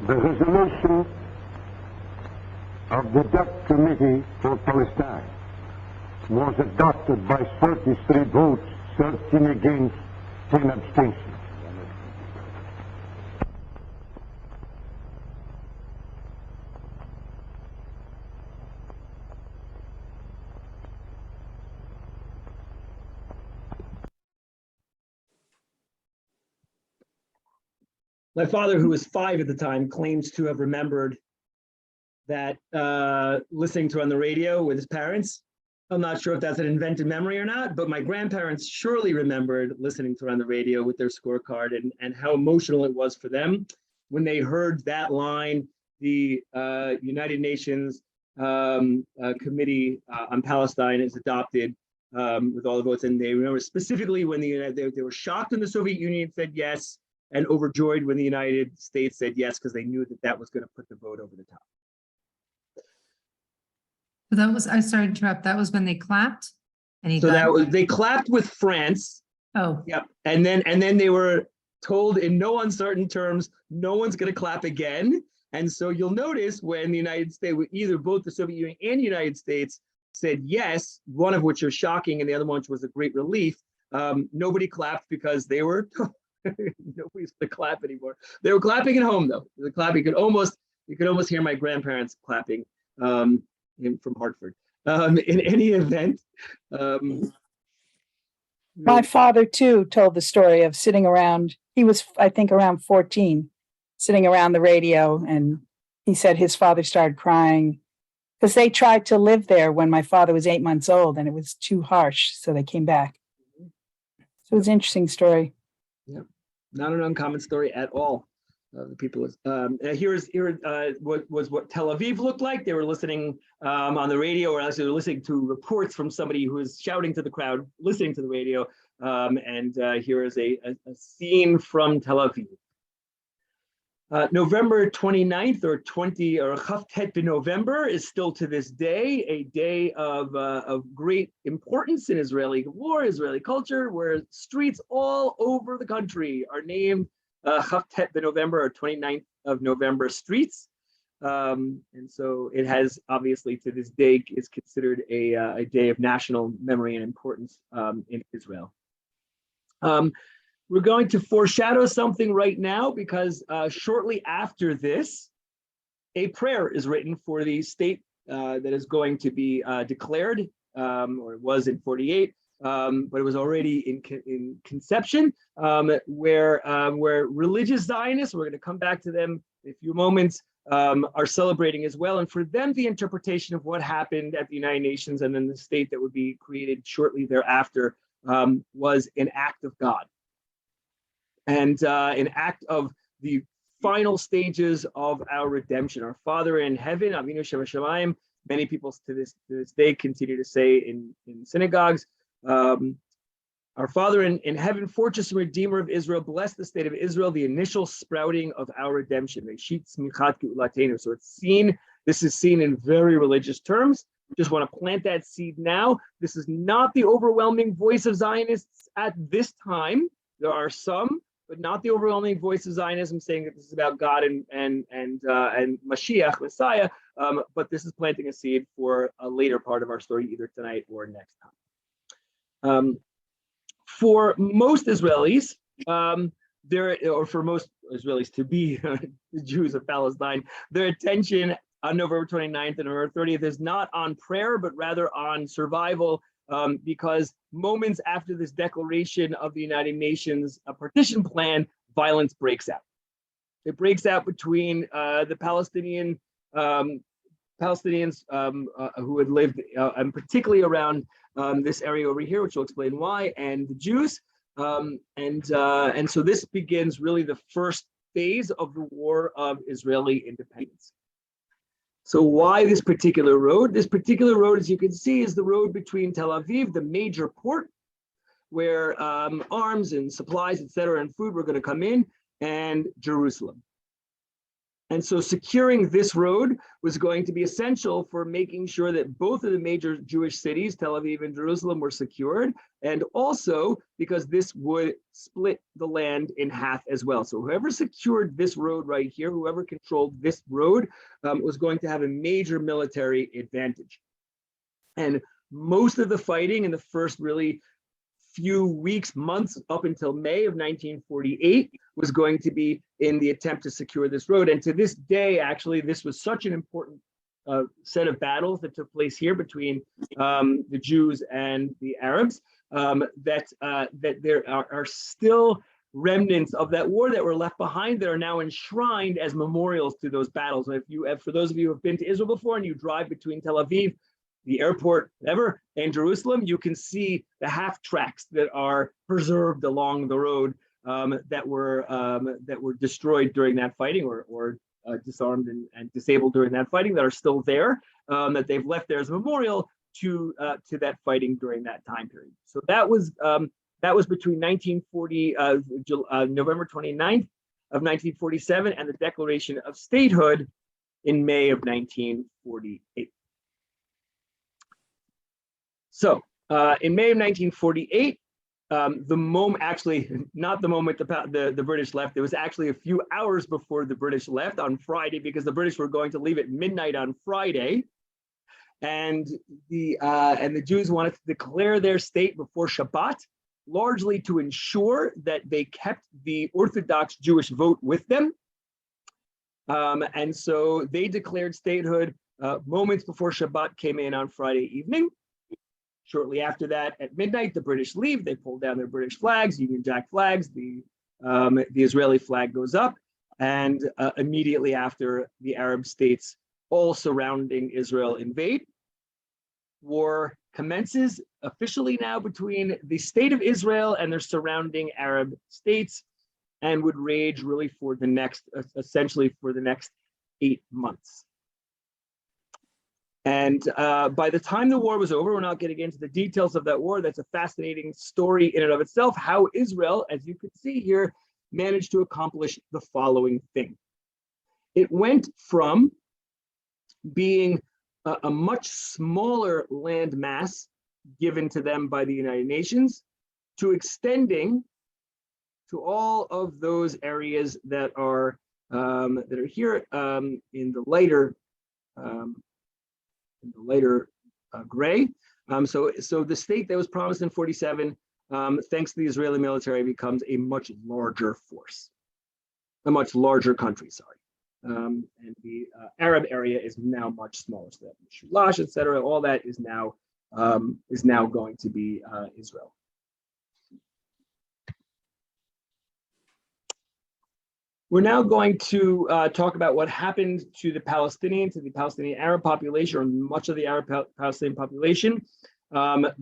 The resolution of the Dutch Committee for Palestine was adopted by 33 votes, 13 against, 10 abstentions. My father, who was 5 at the time, claims to have remembered that listening to on the radio with his parents. I'm not sure if that's an invented memory or not, but my grandparents surely remembered listening to on the radio with their scorecard and how emotional it was for them when they heard that line, the United Nations Committee on Palestine is adopted with all the votes. And they remember specifically when they were shocked when the Soviet Union said yes, and overjoyed when the United States said yes, because they knew that that was going to put the vote over the top. But that was, I started to interrupt, that was when they clapped? And he So got, that was, they clapped with France. oh, Yep. And then they were told in no uncertain terms, no one's going to clap again. And so you'll notice when the United States, either both the Soviet Union and the United States said yes, one of which was shocking and the other one was a great relief, nobody clapped because they were, nobody's going to clap anymore. They were clapping at home though. The clapping, you could almost hear my grandparents clapping from Hartford. In any event, My father too told the story of sitting around, he was, I think, around 14, sitting around the radio, and he said his father started crying because they tried to live there when my father was 8 months old and it was too harsh, so they came back. So it was an interesting story. Yeah, not an uncommon story at all. The people, here was what Tel Aviv looked like. They were listening on the radio, or actually they were listening to reports from somebody who was shouting to the crowd, listening to the radio. And here is a scene from Tel Aviv. November 29th or Chavtet b'November is still to this day a day of great importance in Israeli war, Israeli culture, where streets all over the country are named Chavtet b'November or 29th of November streets. And so it has obviously to this day is considered a day of national memory and importance in Israel. We're going to foreshadow something right now because shortly after this, a prayer is written for the state that is going to be declared, or it was in 48, but it was already in conception, where religious Zionists, we're going to come back to them in a few moments, are celebrating as well. And for them, the interpretation of what happened at the United Nations and then the state that would be created shortly thereafter was an act of God. And an act of the final stages of our redemption. Our Father in heaven, Avinu Shebashamayim, many people to this day continue to say in synagogues, our Father in heaven, fortress and redeemer of Israel, bless the state of Israel, the initial sprouting of our redemption. So it's seen, this is seen in very religious terms. Just want to plant that seed now. This is not the overwhelming voice of Zionists at this time. There are some, but not the overwhelming voice of Zionism saying that this is about God and Mashiach, Messiah. But this is planting a seed for a later part of our story, either tonight or next time. For most Israelis, or for most Israelis to be the Jews of Palestine, their attention on November 29th and November 30th is not on prayer, but rather on survival. Because moments after this declaration of the United Nations partition plan, violence breaks out. It breaks out between the Palestinians who had lived, and particularly around this area over here, which will explain why, and the Jews. And so this begins really the first phase of the war of Israeli independence. So why this particular road? This particular road, as you can see, is the road between Tel Aviv, the major port, where arms and supplies, etc., and food were going to come in, and Jerusalem. And so securing this road was going to be essential for making sure that both of the major Jewish cities, Tel Aviv and Jerusalem, were secured, and also because this would split the land in half as well. So whoever secured this road right here, whoever controlled this road, was going to have a major military advantage. And most of the fighting in the first really few weeks, months up until May of 1948 was going to be in the attempt to secure this road. And to this day, actually, this was such an important set of battles that took place here between the Jews and the Arabs that there are still remnants of that war that were left behind that are now enshrined as memorials to those battles. For those of you who have been to Israel before and you drive between Tel Aviv, the airport, whatever, and Jerusalem, you can see the half tracks that are preserved along the road that were destroyed during that fighting or disarmed and disabled during that fighting that are still there, that they've left there as a memorial to that fighting during that time period. So that was between 1940, November 29th of 1947 and the Declaration of Statehood in May of 1948. So in May of 1948, not the moment the British left, it was actually a few hours before the British left on Friday, because the British were going to leave at midnight on Friday. And the Jews wanted to declare their state before Shabbat, largely to ensure that they kept the Orthodox Jewish vote with them. And so they declared statehood moments before Shabbat came in on Friday evening. Shortly after that, at midnight, the British leave. They pull down their British flags, Union Jack flags. The Israeli flag goes up, and immediately after, the Arab states, all surrounding Israel, invade. War commences officially now between the state of Israel and their surrounding Arab states, and would rage really for the next, essentially for the next 8 months. And by the time the war was over, we're not getting into the details of that war. That's a fascinating story in and of itself, how Israel, as you can see here, managed to accomplish the following thing. It went from being a much smaller land mass given to them by the United Nations to extending to all of those areas that are here in the lighter gray. So the state that was promised in 47, thanks to the Israeli military, becomes a much larger force, a much larger country, sorry. And the Arab area is now much smaller. So that Shulash, et cetera, all that is now going to be Israel. We're now going to talk about what happened to the Palestinian Arab population, or much of the Arab Palestinian population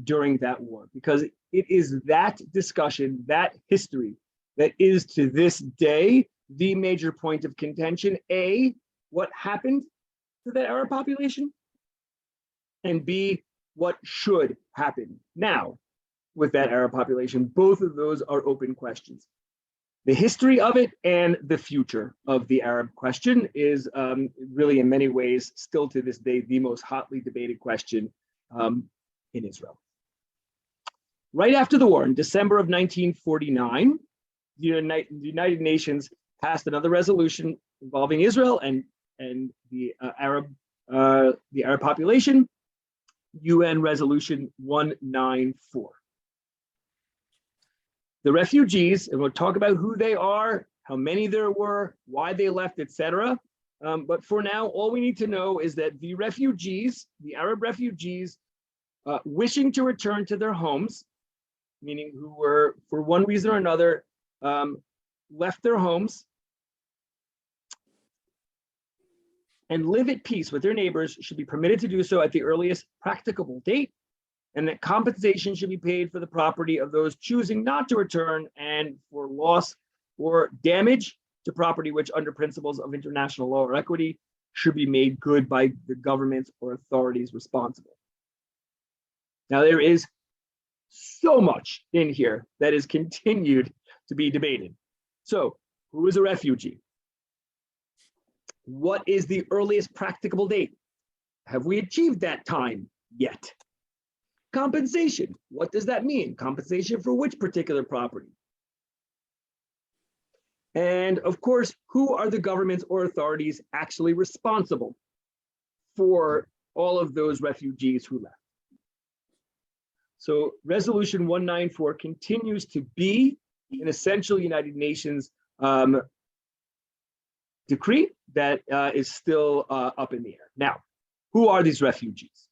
during that war, because it is that discussion, that history, that is to this day the major point of contention. A, what happened to the Arab population, and B, what should happen now with that Arab population. Both of those are open questions. The history of it and the future of the Arab question is really, in many ways, still to this day, the most hotly debated question in Israel. Right after the war, in December of 1949, the United Nations passed another resolution involving Israel and the Arab population, UN Resolution 194. The refugees, and we'll talk about who they are, how many there were, why they left, etc. But for now, all we need to know is that the refugees, the Arab refugees, wishing to return to their homes, meaning who were, for one reason or another, left their homes and live at peace with their neighbors, should be permitted to do so at the earliest practicable date, and that compensation should be paid for the property of those choosing not to return, and for loss or damage to property which, under principles of international law or equity, should be made good by the governments or authorities responsible. Now, there is so much in here that is continued to be debated. So, who is a refugee? What is the earliest practicable date? Have we achieved that time yet? Compensation, what does that mean? Compensation for which particular property? And of course, who are the governments or authorities actually responsible for all of those refugees who left? So Resolution 194 continues to be an essential United Nations decree that is still up in the air. Now, who are these refugees?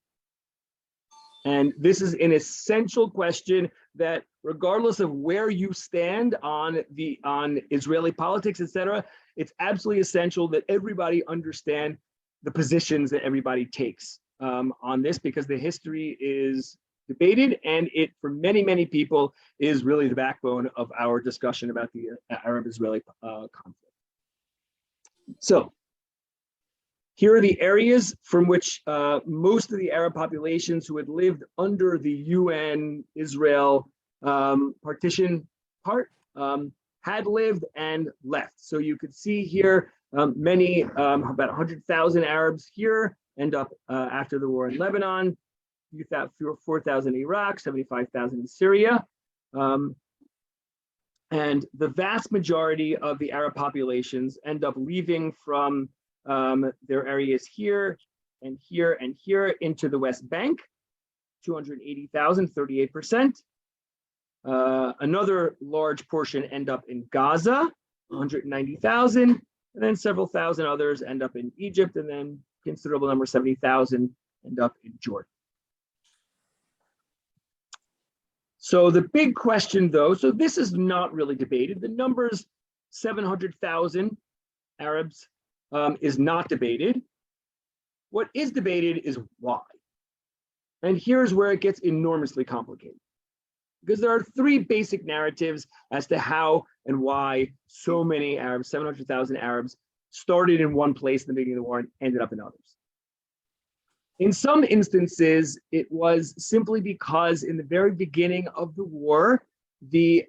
And this is an essential question that regardless of where you stand on Israeli politics, etc., it's absolutely essential that everybody understand the positions that everybody takes on this, because the history is debated, and it, for many, many people, is really the backbone of our discussion about the Arab-Israeli conflict. So here are the areas from which most of the Arab populations who had lived under the UN Israel partition part had lived and left. So you could see here many, about 100,000 Arabs here end up after the war in Lebanon, 4,000 in Iraq, 75,000 in Syria. And the vast majority of the Arab populations end up leaving from their areas here and here and here into the West Bank, 280,000, 38%. Another large portion end up in Gaza, 190,000, and then several thousand others end up in Egypt, and then considerable number, 70,000, end up in Jordan. So the big question, though, so this is not really debated. The numbers 700,000 Arabs is not debated. What is debated is why. And here's where it gets enormously complicated, because there are three basic narratives as to how and why so many Arabs, 700,000 Arabs, started in one place in the beginning of the war and ended up in others. In some instances, it was simply because in the very beginning of the war, the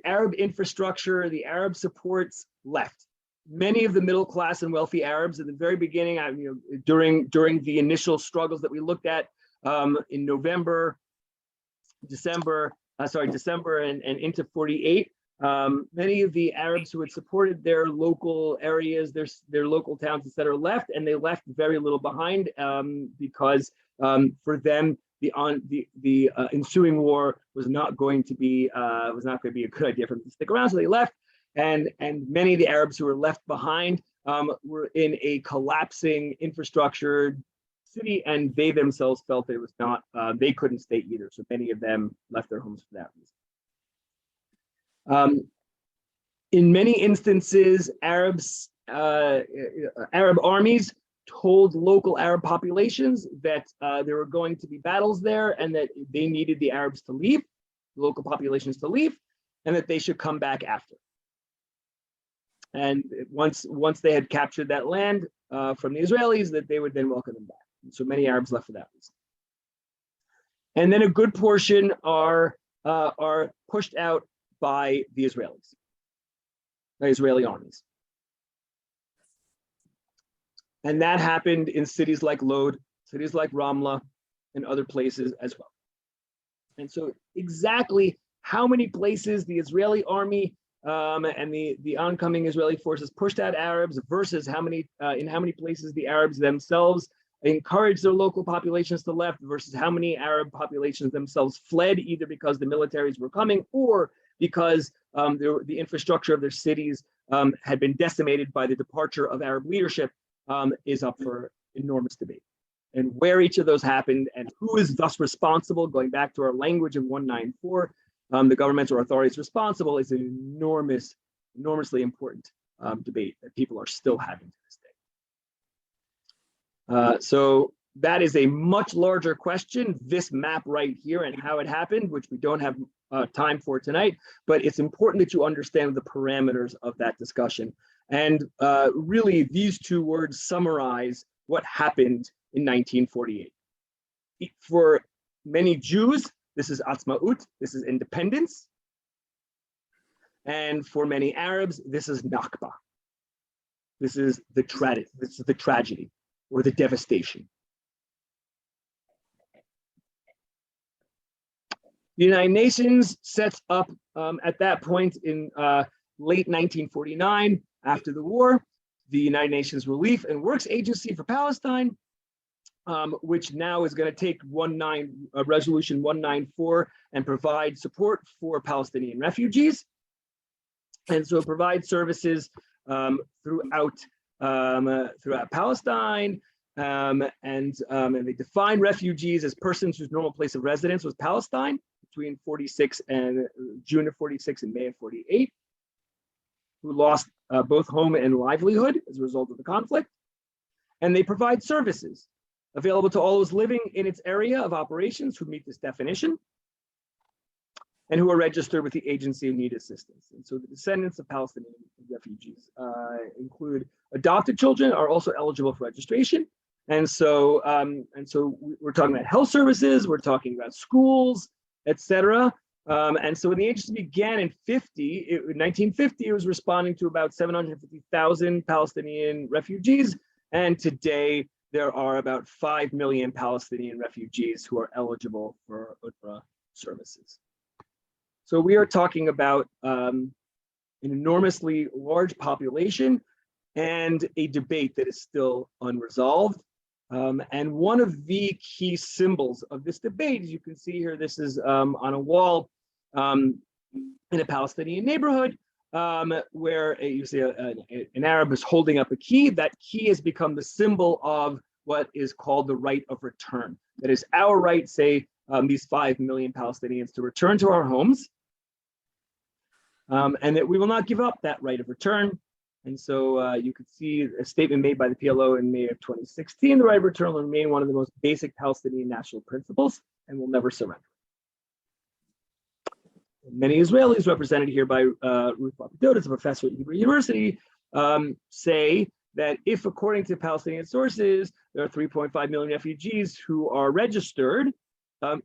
Arab infrastructure, the Arab supports left. Many of the middle class and wealthy Arabs at the very beginning, during the initial struggles that we looked at in December and into 48, many of the Arabs who had supported their local areas, their local towns, etc., left, and they left very little behind because for them the ensuing war was not going to be a good idea for them to stick around, so they left. And many of the Arabs who were left behind were in a collapsing infrastructure city, and they themselves felt it was not, they couldn't stay either. So many of them left their homes for that reason. In many instances, Arab armies told local Arab populations that there were going to be battles there and that they needed the Arabs to leave, the local populations to leave, and that they should come back after. And once they had captured that land from the Israelis, that they would then welcome them back. And so many Arabs left for that reason. And then a good portion are pushed out by the Israelis, by Israeli armies. And that happened in cities like Lod, cities like Ramla, and other places as well. And so exactly how many places the Israeli army and the oncoming Israeli forces pushed out Arabs versus in how many places the Arabs themselves encouraged their local populations to left versus how many Arab populations themselves fled, either because the militaries were coming or because the infrastructure of their cities had been decimated by the departure of Arab leadership, is up for enormous debate. And where each of those happened and who is thus responsible, going back to our language of 194, the governments or authorities responsible, is an enormously important debate that people are still having to this day. So that is a much larger question, this map right here and how it happened, which we don't have time for tonight, but it's important that you understand the parameters of that discussion. And really, these two words summarize what happened in 1948. For many Jews, this is Atzmaut, this is independence. And for many Arabs, this is Nakba. This is the tragedy or the devastation. The United Nations sets up at that point in late 1949, after the war, the United Nations Relief and Works Agency for Palestine, which now is going to take Resolution 194 and provide support for Palestinian refugees. And so it provides services throughout Palestine, and they define refugees as persons whose normal place of residence was Palestine, between 46 and June of 46 and May of 48, who lost both home and livelihood as a result of the conflict. And they provide services available to all those living in its area of operations who meet this definition and who are registered with the Agency of Need Assistance. And so the descendants of Palestinian refugees include adopted children are also eligible for registration. And so we're talking about health services, we're talking about schools, etc. And so when the agency began in 1950, it was responding to about 750,000 Palestinian refugees. And today there are about 5 million Palestinian refugees who are eligible for UNRWA services. So we are talking about an enormously large population and a debate that is still unresolved. And one of the key symbols of this debate, as you can see here, this is on a wall in a Palestinian neighborhood where you see an Arab is holding up a key. That key has become the symbol of what is called the right of return. That is our right, say, these 5 million Palestinians to return to our homes. And that we will not give up that right of return. And so you could see a statement made by the PLO in May of 2016, the right of return will remain one of the most basic Palestinian national principles and will never surrender. Many Israelis represented here by Ruth Lapidot, a professor at Hebrew University, say that if, according to Palestinian sources, there are 3.5 million refugees who are registered,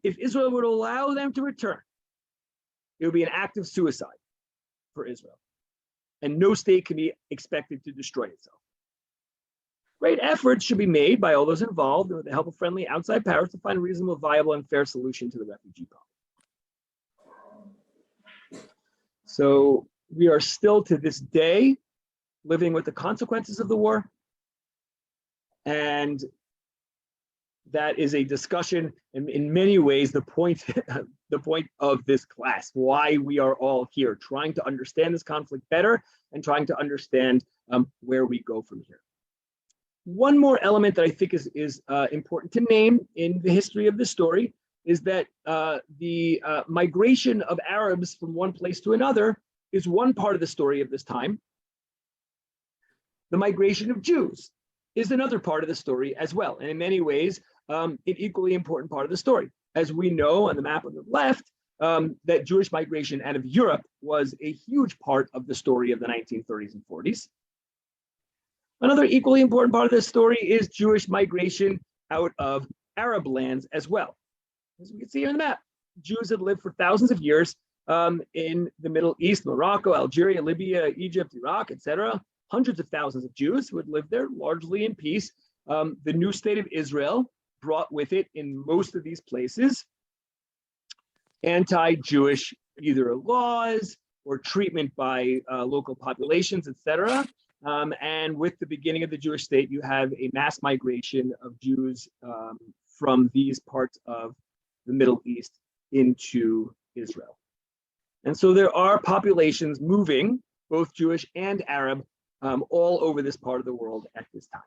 if Israel would allow them to return, it would be an act of suicide for Israel. And no state can be expected to destroy itself. Great efforts should be made by all those involved with the help of friendly outside powers to find a reasonable, viable, and fair solution to the refugee problem. So we are still to this day living with the consequences of the war. And that is a discussion in many ways, the point of this class, why we are all here, trying to understand this conflict better and trying to understand where we go from here. One more element that I think is important to name in the history of this story is that the migration of Arabs from one place to another is one part of the story of this time. The migration of Jews is another part of the story as well. And in many ways, an equally important part of the story. As we know on the map on the left, that Jewish migration out of Europe was a huge part of the story of the 1930s and 40s. Another equally important part of this story is Jewish migration out of Arab lands as well. As we can see here on the map, Jews have lived for thousands of years in the Middle East, Morocco, Algeria, Libya, Egypt, Iraq, etc. Hundreds of thousands of Jews who had lived there largely in peace. The new state of Israel brought with it in most of these places anti-Jewish either laws or treatment by local populations, etc. And with the beginning of the Jewish state, you have a mass migration of Jews from these parts of the Middle East into Israel. And so there are populations moving, both Jewish and Arab, all over this part of the world at this time.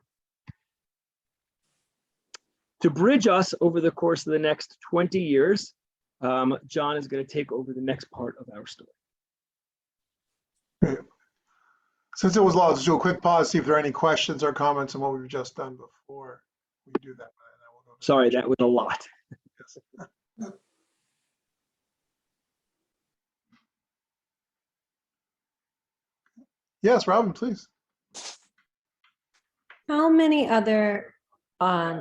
To bridge us over the course of the next 20 years, John is going to take over the next part of our story. Great. Since it was long, let's do a quick pause, see if there are any questions or comments on what we've just done before we do that. Sorry, that was a lot. Yes, Robin, please. How many other,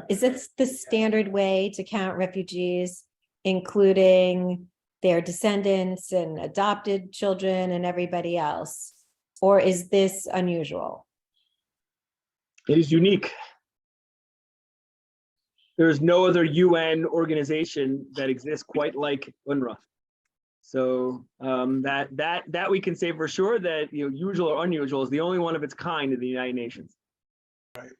is it the standard way to count refugees, including their descendants and adopted children and everybody else? Or is this unusual? It is unique. There is no other UN organization that exists quite like UNRWA. So that we can say for sure that usual or unusual is the only one of its kind in the United Nations. Right.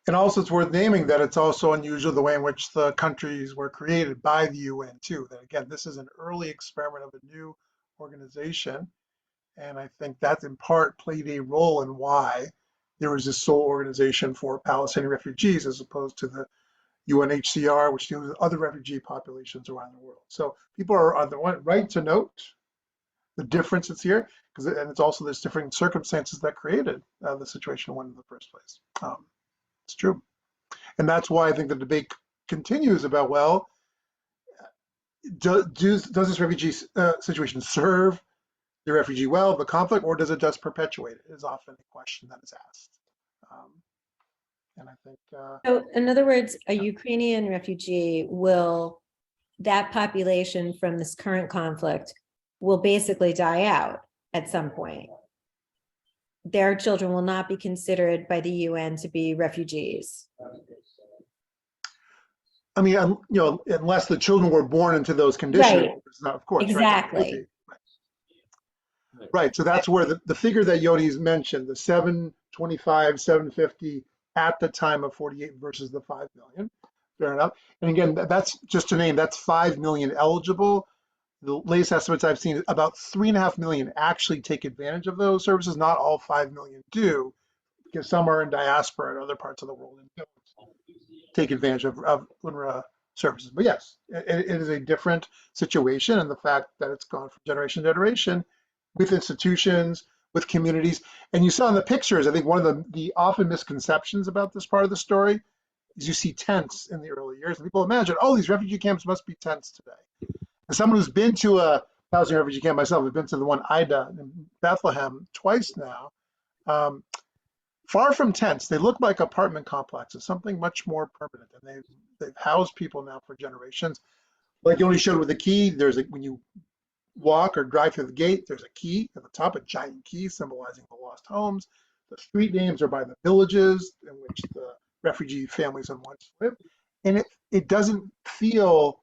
And also it's worth naming that it's also unusual the way in which the countries were created by the UN too. That again, this is an early experiment of a new organization. And I think that in part played a role in why there was this sole organization for Palestinian refugees as opposed to the UNHCR, which deals with other refugee populations around the world. So people are the one right to note the differences here, and it's also there's different circumstances that created the situation one in the first place. It's true. And that's why I think the debate continues about, well, does this refugee situation serve the refugee well, the conflict, or does it just perpetuate it? Is often a question that is asked. And I think. So in other words, a Ukrainian refugee that population from this current conflict will basically die out at some point. Their children will not be considered by the UN to be refugees. I mean, unless the children were born into those conditions, Right. of course. Exactly. Right. So that's where the figure that Yodi's mentioned, the 725, 750 at the time of 48 versus the 5 million. Fair enough. And again, that's just to name, that's 5 million eligible. The latest estimates I've seen, about 3.5 million actually take advantage of those services. Not all 5 million do, because some are in diaspora in other parts of the world and don't take advantage of UNRWA services. But yes, it is a different situation, and the fact that it's gone from generation to generation with institutions, with communities. And you saw in the pictures, I think one of the often misconceptions about this part of the story is you see tents in the early years, and people imagine, oh, these refugee camps must be tents today. As someone who's been to a housing refugee camp myself, I've been to the one Ida in Bethlehem twice now. Far from tents, they look like apartment complexes, something much more permanent, and they've housed people now for generations. Like you only showed with the key, when you walk or drive through the gate, there's a key at the top, a giant key symbolizing the lost homes. The street names are by the villages in which the refugee families had once lived, and it doesn't feel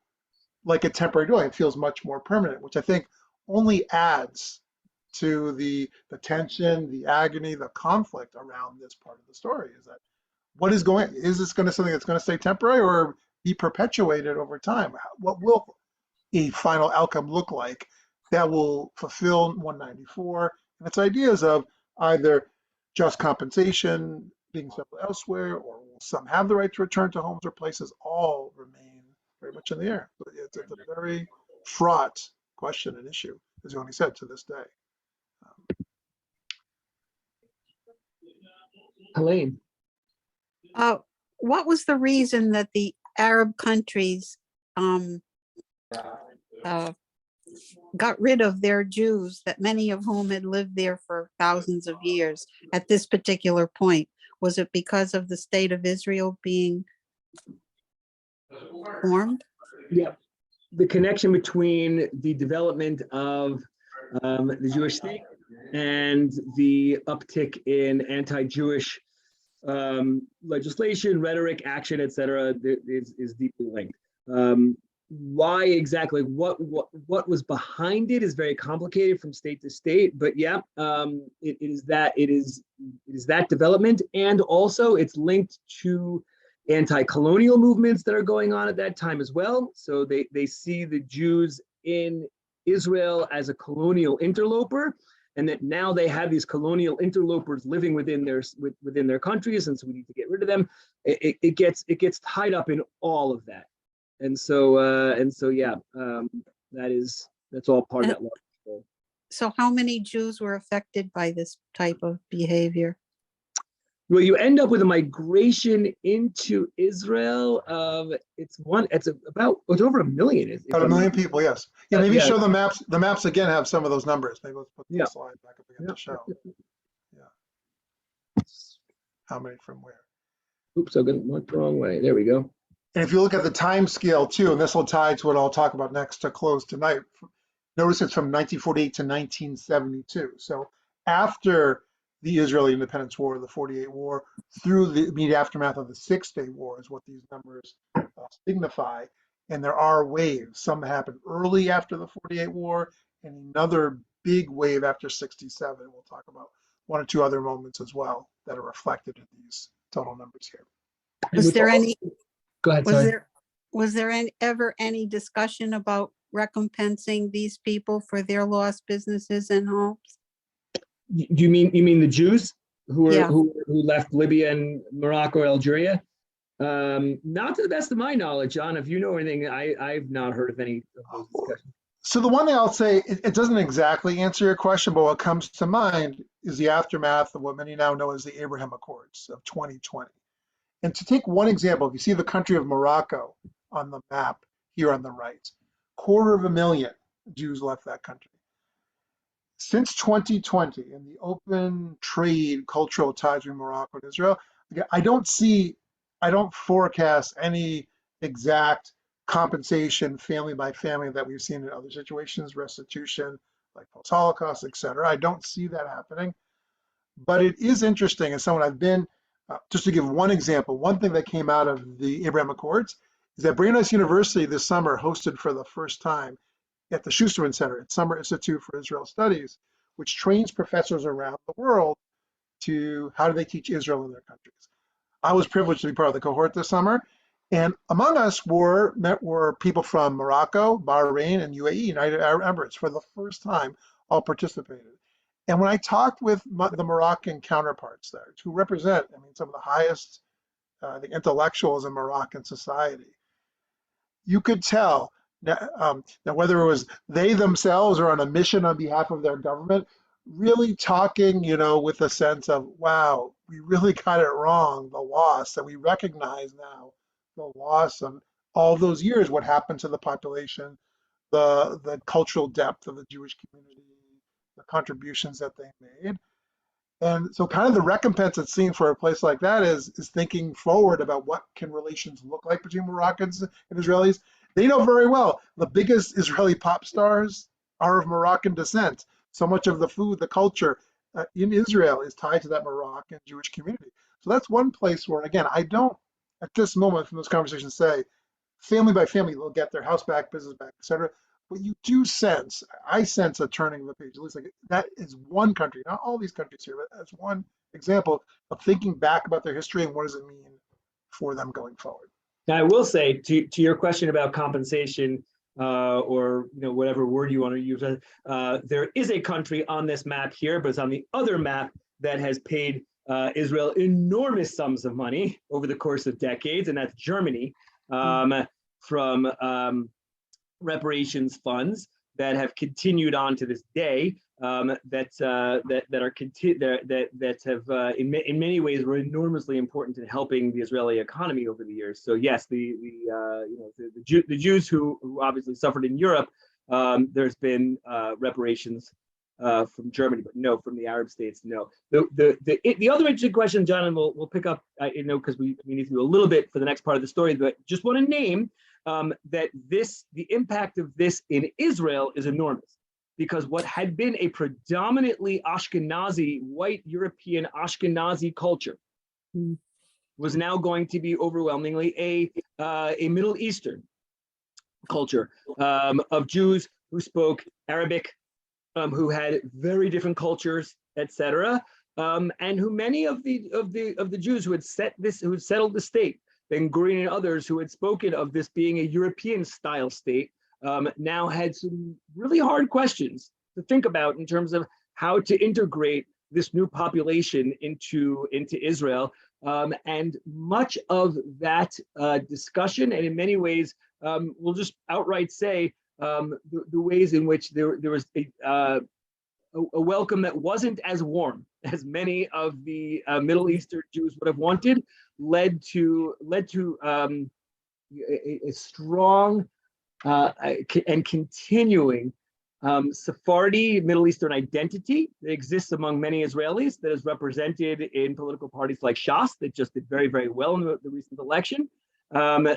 like a temporary dwelling. It feels much more permanent, which I think only adds to the tension, the agony, the conflict around this part of the story. Is that is this going to something that's going to stay temporary or be perpetuated over time? What will a final outcome look like that will fulfill 194 and its ideas of either just compensation being settled elsewhere, or will some have the right to return to homes or places? All remain very much in the air. It's a very fraught question and issue, as Yoni said, to this day. Helene. What was the reason that the Arab countries got rid of their Jews, that many of whom had lived there for thousands of years at this particular point? Was it because of the state of Israel being formed? Yeah, the connection between the development of the Jewish state and the uptick in anti-Jewish legislation, rhetoric, action, etc., is deeply linked. Why exactly? What was behind it is very complicated from state to state. But yeah, it is that development, and also it's linked to anti-colonial movements that are going on at that time as well. So they see the Jews in Israel as a colonial interloper, and that now they have these colonial interlopers living within their countries, and so we need to get rid of them. It gets tied up in all of that, and so yeah, that's all part of that large. So how many Jews were affected by this type of behavior? Well, you end up with a migration into Israel. It's over 1 million. About 1 million people, yes. Yeah, maybe Yeah. show the maps. The maps again have some of those numbers. Maybe let's put the Yeah. slide back up again to show. How many from where? Oops, I went the wrong way. There we go. And if you look at the time scale too, and this will tie to what I'll talk about next to close tonight, notice it's from 1948 to 1972. So after the Israeli Independence War, the 48 War, through the immediate aftermath of the 6-Day War is what these numbers signify. And there are waves. Some happen early after the 48 War, and another big wave after 67. We'll talk about 1 or 2 other moments as well that are reflected in these total numbers here. Was there any? Go ahead. Was there ever any discussion about recompensing these people for their lost businesses and homes? You mean the Jews who Yeah. left Libya and Morocco or Algeria? Not to the best of my knowledge, John. If you know anything, I've not heard of any of those discussions. So the one thing I'll say, it doesn't exactly answer your question, but what comes to mind is the aftermath of what many now know as the Abraham Accords of 2020. And to take one example, if you see the country of Morocco on the map here on the right, 250,000 Jews left that country. Since 2020, in the open trade cultural ties between Morocco and Israel, I don't forecast any exact compensation family by family that we've seen in other situations, restitution, like post-Holocaust, et cetera. I don't see that happening. But it is interesting, as someone I've been, just to give one example, one thing that came out of the Abraham Accords is that Brandeis University this summer hosted for the first time at the Schusterman Center at Summer Institute for Israel Studies, which trains professors around the world to how do they teach Israel in their countries. I was privileged to be part of the cohort this summer, and among us were people from Morocco, Bahrain, and UAE, United Arab Emirates, for the first time, all participated. And when I talked with the Moroccan counterparts there, who represent, some of the highest the intellectuals in Moroccan society, you could tell now whether it was they themselves or on a mission on behalf of their government, really talking, with a sense of, wow, we really got it wrong, the loss, that we recognize now the loss of all those years, what happened to the population, the cultural depth of the Jewish community, the contributions that they made. And so kind of the recompense it's seen for a place like that is thinking forward about what can relations look like between Moroccans and Israelis. They know very well the biggest Israeli pop stars are of Moroccan descent. So much of the food, the culture in Israel is tied to that Moroccan Jewish community. So that's one place where, again, I don't, at this moment from those conversations, say family by family, they'll get their house back, business back, et cetera. But you do sense, I sense a turning of the page. At least like that is one country, not all these countries here, but that's one example of thinking back about their history and what does it mean for them going forward. Now, I will say to your question about compensation, or whatever word you want to use, there is a country on this map here, but it's on the other map that has paid Israel enormous sums of money over the course of decades, and that's Germany, from reparations funds that have continued on to this day, that have in many ways were enormously important in helping the Israeli economy over the years. So yes, the Jews who obviously suffered in Europe, there's been reparations from Germany, but no, from the Arab states, no. The other interesting question, John, and we'll pick up, because we need to do a little bit for the next part of the story, but just want to name that the impact of this in Israel is enormous, because what had been a predominantly Ashkenazi, white European Ashkenazi culture was now going to be overwhelmingly a Middle Eastern culture of Jews who spoke Arabic, who had very different cultures, etc., and who many of the Jews who had settled the state, Ben Gurion and others who had spoken of this being a European style state, now had some really hard questions to think about in terms of how to integrate this new population into Israel. And much of that discussion, and in many ways, we'll just outright say the ways in which there was a welcome that wasn't as warm as many of the Middle Eastern Jews would have wanted, led to a strong and continuing Sephardi Middle Eastern identity that exists among many Israelis, that is represented in political parties like Shas that just did very, very well in the recent election.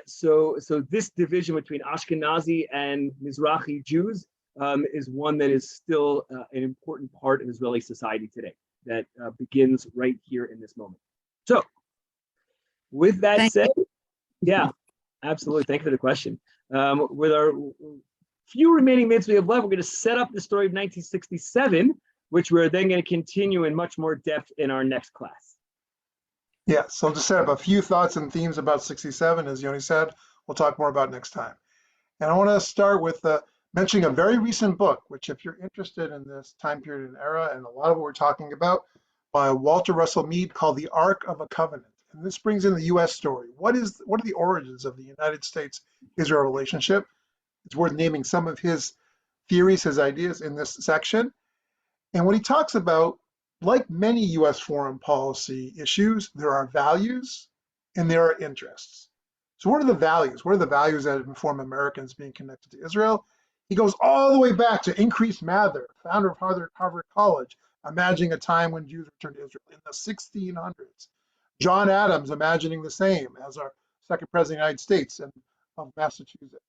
So this division between Ashkenazi and Mizrahi Jews is one that is still an important part of Israeli society today, that begins right here in this moment. So with that said, yeah, absolutely. Thank you for the question. With our few remaining minutes we have left, we're going to set up the story of 1967, which we're then going to continue in much more depth in our next class. Yeah, so I'll just set up a few thoughts and themes about 67, as Yoni said, we'll talk more about next time. And I want to start with mentioning a very recent book, which if you're interested in this time period and era, and a lot of what we're talking about, by Walter Russell Mead, called The Ark of a Covenant. And this brings in the U.S. story. What are the origins of the United States-Israel relationship? It's worth naming some of his theories, his ideas in this section. And what he talks about, like many U.S. foreign policy issues, there are values and there are interests. So what are the values? What are the values that inform Americans being connected to Israel? He goes all the way back to Increase Mather, founder of Harvard College, imagining a time when Jews returned to Israel in the 1600s. John Adams imagining the same as our second president of the United States and of Massachusetts.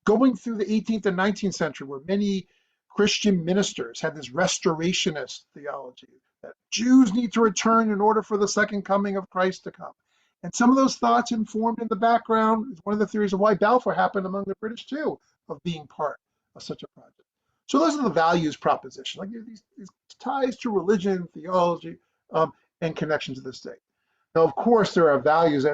Going through the 18th and 19th century, where many Christian ministers had this restorationist theology that Jews need to return in order for the second coming of Christ to come. And some of those thoughts informed in the background is one of the theories of why Balfour happened among the British too, of being part of such a project. So those are the values proposition, like these ties to religion, theology, and connection to the state. Now, of course, there are values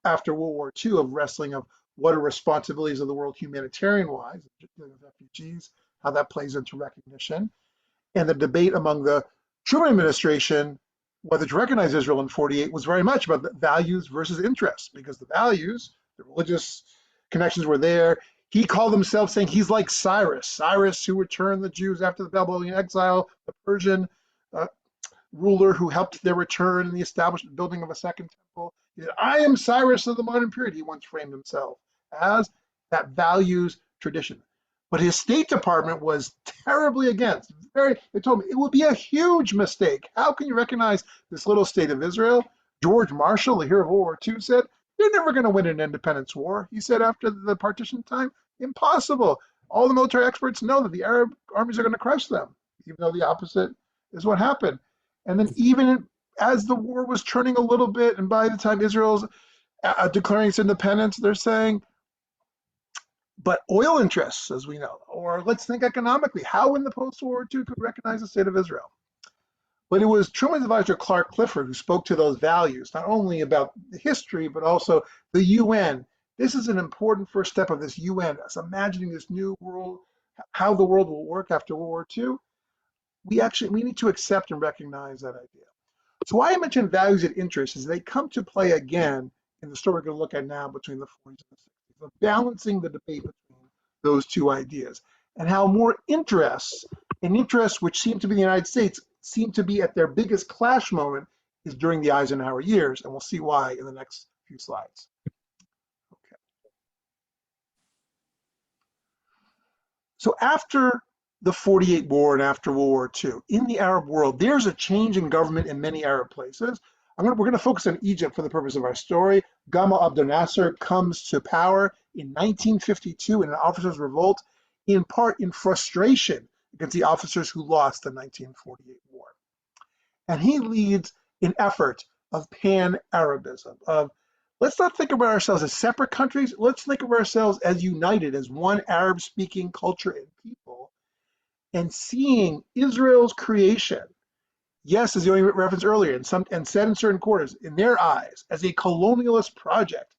after World War II of wrestling of what are responsibilities of the world humanitarian-wise, dealing with refugees, how that plays into recognition, and the debate among the Truman administration whether to recognize Israel in 48 was very much about the values versus interests, because the values, the religious connections were there. He called himself saying he's like Cyrus who returned the Jews after the Babylonian exile, the Persian ruler who helped their return in the establishment building of a second temple. He said, I am Cyrus of the modern period. He once framed himself as that values tradition. But his State Department was terribly against. They told me it would be a huge mistake. How can you recognize this little state of Israel? George Marshall, the hero of World War II, said, you're never going to win an independence war. He said after the partition time, impossible. All the military experts know that the Arab armies are going to crush them, even though the opposite is what happened. And then even as the war was turning a little bit, and by the time Israel's declaring its independence, they're saying, but oil interests, as we know, or let's think economically, how in the post-World War II could recognize the state of Israel? But it was Truman's advisor, Clark Clifford, who spoke to those values, not only about the history, but also the UN. This is an important first step of this UN, us imagining this new world, how the world will work after World War II. We need to accept and recognize that idea. So why I mentioned values and interests is they come to play again in the story we're going to look at now between the 40s and the 60s, of balancing the debate between those two ideas, and how more interests, and interests which seem to be in the United States, seem to be at their biggest clash moment is during the Eisenhower years, and we'll see why in the next few slides. Okay. So after the 48 war and after World War II, in the Arab world, there's a change in government in many Arab places. We're going to focus on Egypt for the purpose of our story. Gamal Abdel Nasser comes to power in 1952 in an officers' revolt, in part in frustration against the officers who lost the 1948 war. And he leads an effort of pan-Arabism, of let's not think about ourselves as separate countries, let's think of ourselves as united, as one Arab-speaking culture and people, and seeing Israel's creation, yes, as the only reference earlier, and said in certain quarters, in their eyes, as a colonialist project,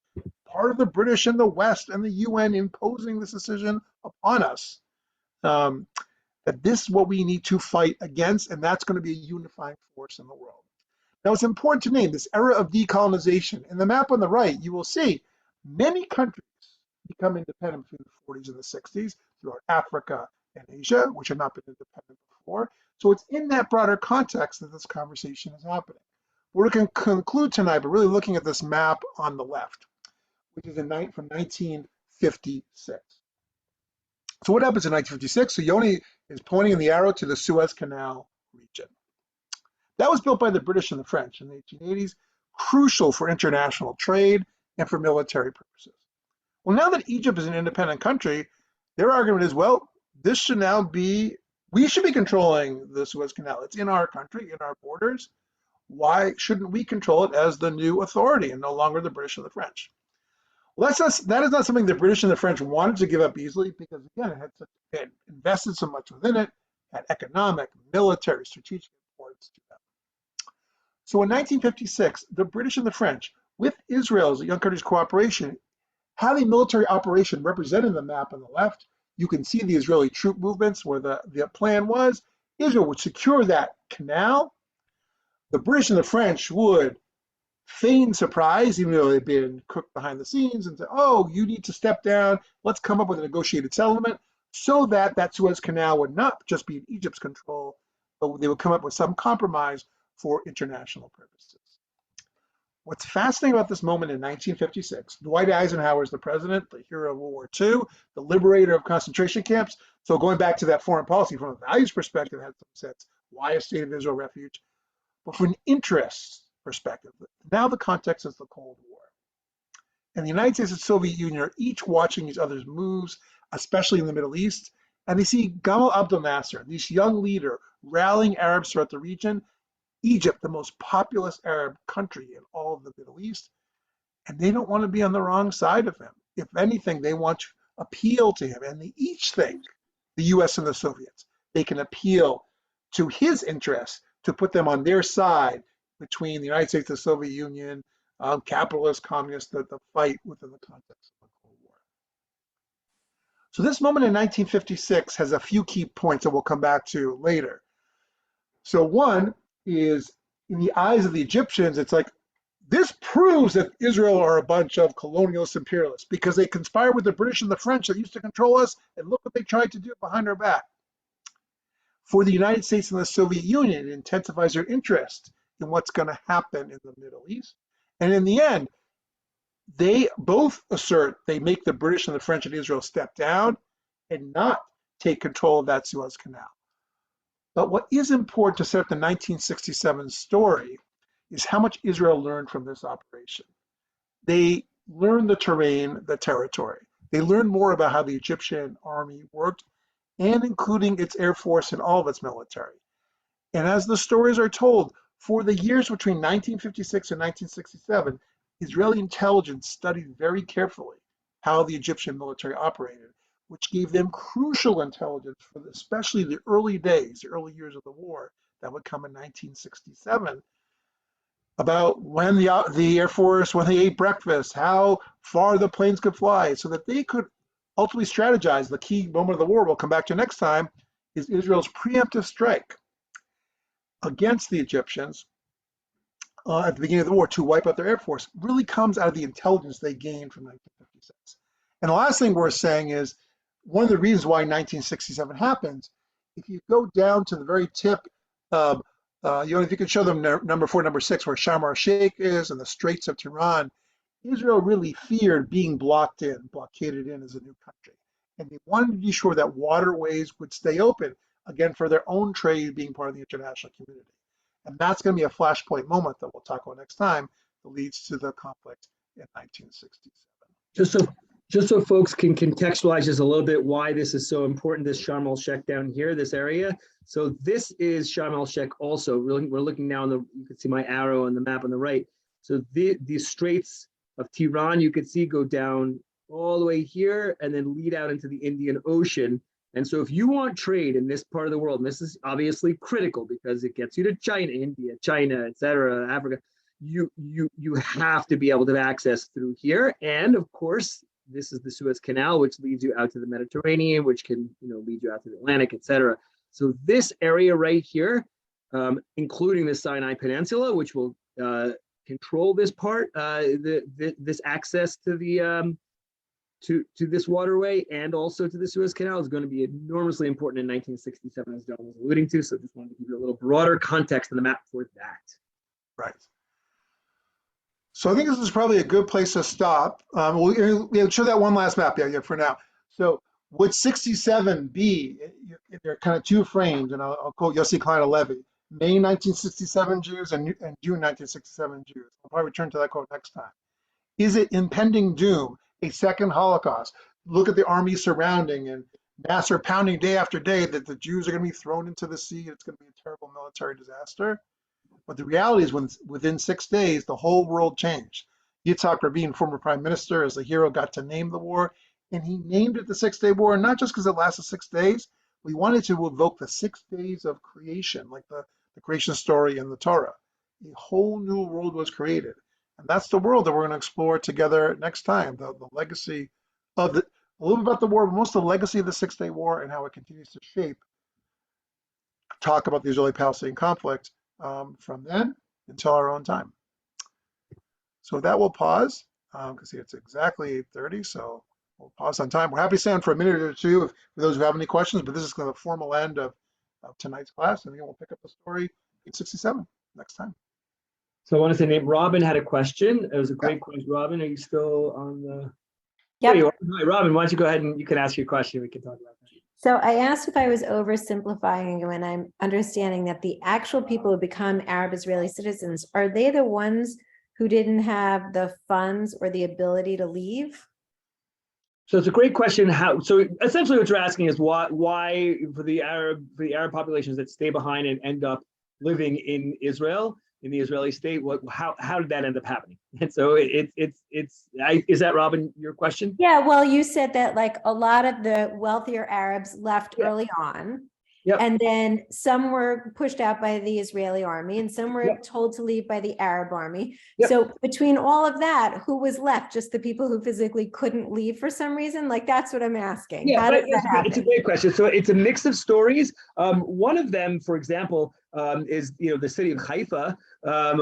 part of the British and the West and the UN imposing this decision upon us, that this is what we need to fight against, and that's going to be a unifying force in the world. Now, it's important to name this era of decolonization. In the map on the right, you will see many countries become independent between the 40s and the 60s throughout Africa and Asia, which had not been independent before. So it's in that broader context that this conversation is happening. We're going to conclude tonight by really looking at this map on the left, which is from 1956. So what happens in 1956? So Yoni is pointing the arrow to the Suez Canal region. That was built by the British and the French in the 1880s, crucial for international trade and for military purposes. Well, now that Egypt is an independent country, their argument is, well, this should now be, we should be controlling the Suez Canal. It's in our country, in our borders. Why shouldn't we control it as the new authority and no longer the British and the French? Well, that is not something the British and the French wanted to give up easily, because again, it had invested so much within it, had economic, military, strategic importance to them. So in 1956, the British and the French, with Israel's young country's cooperation, had a military operation represented in the map on the left. You can see the Israeli troop movements where the plan was Israel would secure that canal. The British and the French would feigned surprise, even though they'd been cooked behind the scenes, and said, oh, you need to step down. Let's come up with a negotiated settlement so that that Suez Canal would not just be in Egypt's control, but they would come up with some compromise for international purposes. What's fascinating about this moment in 1956, Dwight Eisenhower is the president, the hero of World War II, the liberator of concentration camps. So going back to that foreign policy from a values perspective, had some sense. Why a state of Israel refuge? But from an interest perspective, now the context is the Cold War. And the United States and the Soviet Union are each watching each other's moves, especially in the Middle East. And they see Gamal Abdel Nasser, this young leader, rallying Arabs throughout the region. Egypt, the most populous Arab country in all of the Middle East, and they don't want to be on the wrong side of him. If anything, they want to appeal to him, and they each think, the US and the Soviets, they can appeal to his interests to put them on their side between the United States and the Soviet Union, capitalist, communist, the fight within the context of the Cold War. So this moment in 1956 has a few key points that we'll come back to later. So one is, in the eyes of the Egyptians, it's like, this proves that Israel are a bunch of colonialist imperialists because they conspired with the British and the French that used to control us, and look what they tried to do behind our back. For the United States and the Soviet Union, it intensifies their interest in what's going to happen in the Middle East. And in the end, they both assert they make the British and the French and Israel step down and not take control of that Suez Canal. But what is important to set up the 1967 story is how much Israel learned from this operation. They learned the terrain, the territory. They learned more about how the Egyptian army worked, and including its air force and all of its military. And as the stories are told, for the years between 1956 and 1967, Israeli intelligence studied very carefully how the Egyptian military operated, which gave them crucial intelligence for especially the early days, the early years of the war that would come in 1967, about when the Air Force, when they ate breakfast, how far the planes could fly, so that they could ultimately strategize. The key moment of the war we'll come back to next time is Israel's preemptive strike against the Egyptians at the beginning of the war to wipe out their Air Force. Really comes out of the intelligence they gained from 1956. And the last thing worth saying is, one of the reasons why 1967 happens, if you go down to the very tip of, if you can show them number 4, number 6, where Sharm el-Sheikh is and the Straits of Tiran, Israel really feared being blockaded in as a new country. And they wanted to be sure that waterways would stay open, again, for their own trade being part of the international community. And that's going to be a flashpoint moment that we'll talk about next time that leads to the conflict in 1967. Just so folks can contextualize just a little bit why this is so important, this Sharm el-Sheikh down here, this area. So this is Sharm el-Sheikh also. We're looking now you can see my arrow on the map on the right. So the Straits of Tiran, you can see, go down all the way here and then lead out into the Indian Ocean. And so if you want trade in this part of the world, and this is obviously critical because it gets you to China, India, China, et cetera, Africa, you have to be able to have access through here. And of course, this is the Suez Canal, which leads you out to the Mediterranean, which can lead you out to the Atlantic, et cetera. So this area right here, including the Sinai Peninsula, which will control this part, this access to the to this waterway and also to the Suez Canal, is going to be enormously important in 1967, as John was alluding to. So just wanted to give you a little broader context on the map for that. Right. So I think this is probably a good place to stop. We'll show that one last map for now. So would 67 be, there are kind of two frames, and I'll quote Yossi Klein Halevi, May 1967 Jews and June 1967 Jews. I'll probably return to that quote next time. Is it impending doom, a second Holocaust? Look at the army surrounding and Nasser pounding day after day that the Jews are going to be thrown into the sea. It's going to be a terrible military disaster. But the reality is, within 6 days, the whole world changed. Yitzhak Rabin, former prime minister, as the hero, got to name the war, and he named it the 6-Day War, not just because it lasted 6 days. We wanted to evoke the 6 days of creation, like the creation story in the Torah. A whole new world was created. And that's the world that we're going to explore together next time, the legacy of a little bit about the war, but most of the legacy of the 6-Day War and how it continues to shape, talk about the Israeli-Palestinian conflict from then until our own time. So with that, we'll pause, because it's exactly 8:30, so we'll pause on time. We're happy to stay on for a minute or two for those who have any questions, but this is the formal end of tonight's class, and then we'll pick up the story 867 next time. So I want to say, name Robin had a question. It was a great question. Robin, are you still on the? Yep. There you are. Hi, Robin, why don't you go ahead and you can ask your question. We can talk about that. So I asked if I was oversimplifying when I'm understanding that the actual people who become Arab Israeli citizens, are they the ones who didn't have the funds or the ability to leave? So it's a great question. So essentially what you're asking is why for the Arab populations that stay behind and end up living in Israel, in the Israeli state, how did that end up happening? And so is that, Robin, your question? Yeah, well, you said that like a lot of the wealthier Arabs left Yep. early on. Yep. And then some were pushed out by the Israeli army and some were Yep. told to leave by the Arab army. Yep. So between all of that, who was left? Just the people who physically couldn't leave for some reason? Like, that's what I'm asking. Yeah, How but does that happen? it's a great question. So it's a mix of stories. One of them, for example, is the city of Haifa,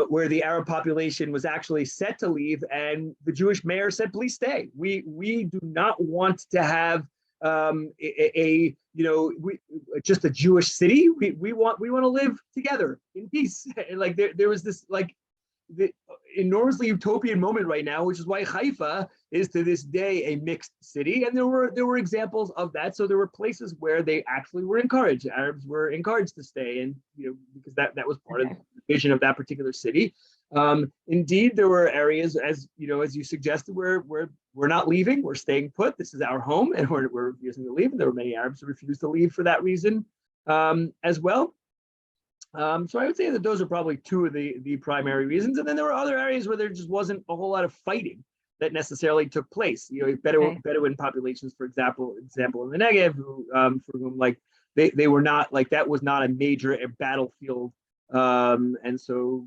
where the Arab population was actually set to leave, and the Jewish mayor said, "Please stay. We do not want to have just a Jewish city. We want to live together in peace." And like there was this like the enormously utopian moment right now, which is why Haifa is to this day a mixed city. And there were examples of that. So there were places where they actually were encouraged. Arabs were encouraged to stay, and because that was part of the vision of that particular city. Indeed, there were areas, as you suggested, where we're not leaving, we're staying put. This is our home, and we're refusing to leave. And there were many Arabs who refused to leave for that reason as well. So I would say that those are probably two of the primary reasons. And then there were other areas where there just wasn't a whole lot of fighting that necessarily took place. Bedouin populations, for example in the Negev, who, for whom like they were not like that was not a major battlefield, and so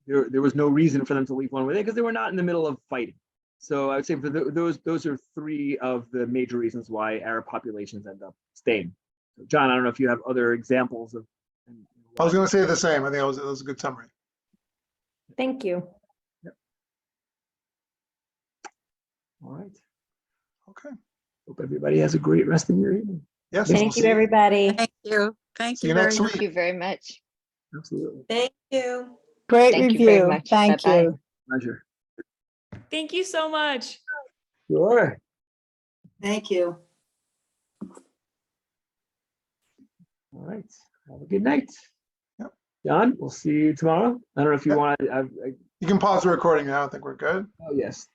there was no reason for them to leave one way because they were not in the middle of fighting. So I would say for those are three of the major reasons why Arab populations end up staying. So John, I don't know if you have other examples of. I was going to say the same. I think that was a good summary. Thank you. All right. Okay. Hope everybody has a great rest of your evening. Yes. we'll Thank you, see everybody. Thank you. Thank See you you very next much. week. Thank you very much. Absolutely. Thank you. Great Thank you very review. much. Thank Bye-bye. you. Pleasure. Thank you so much. Sure. Thank you. All right. Have a good night. Yep. John, we'll see you tomorrow. I don't know if you Yep. want to. You can pause the recording now. I think we're good. Oh, yes.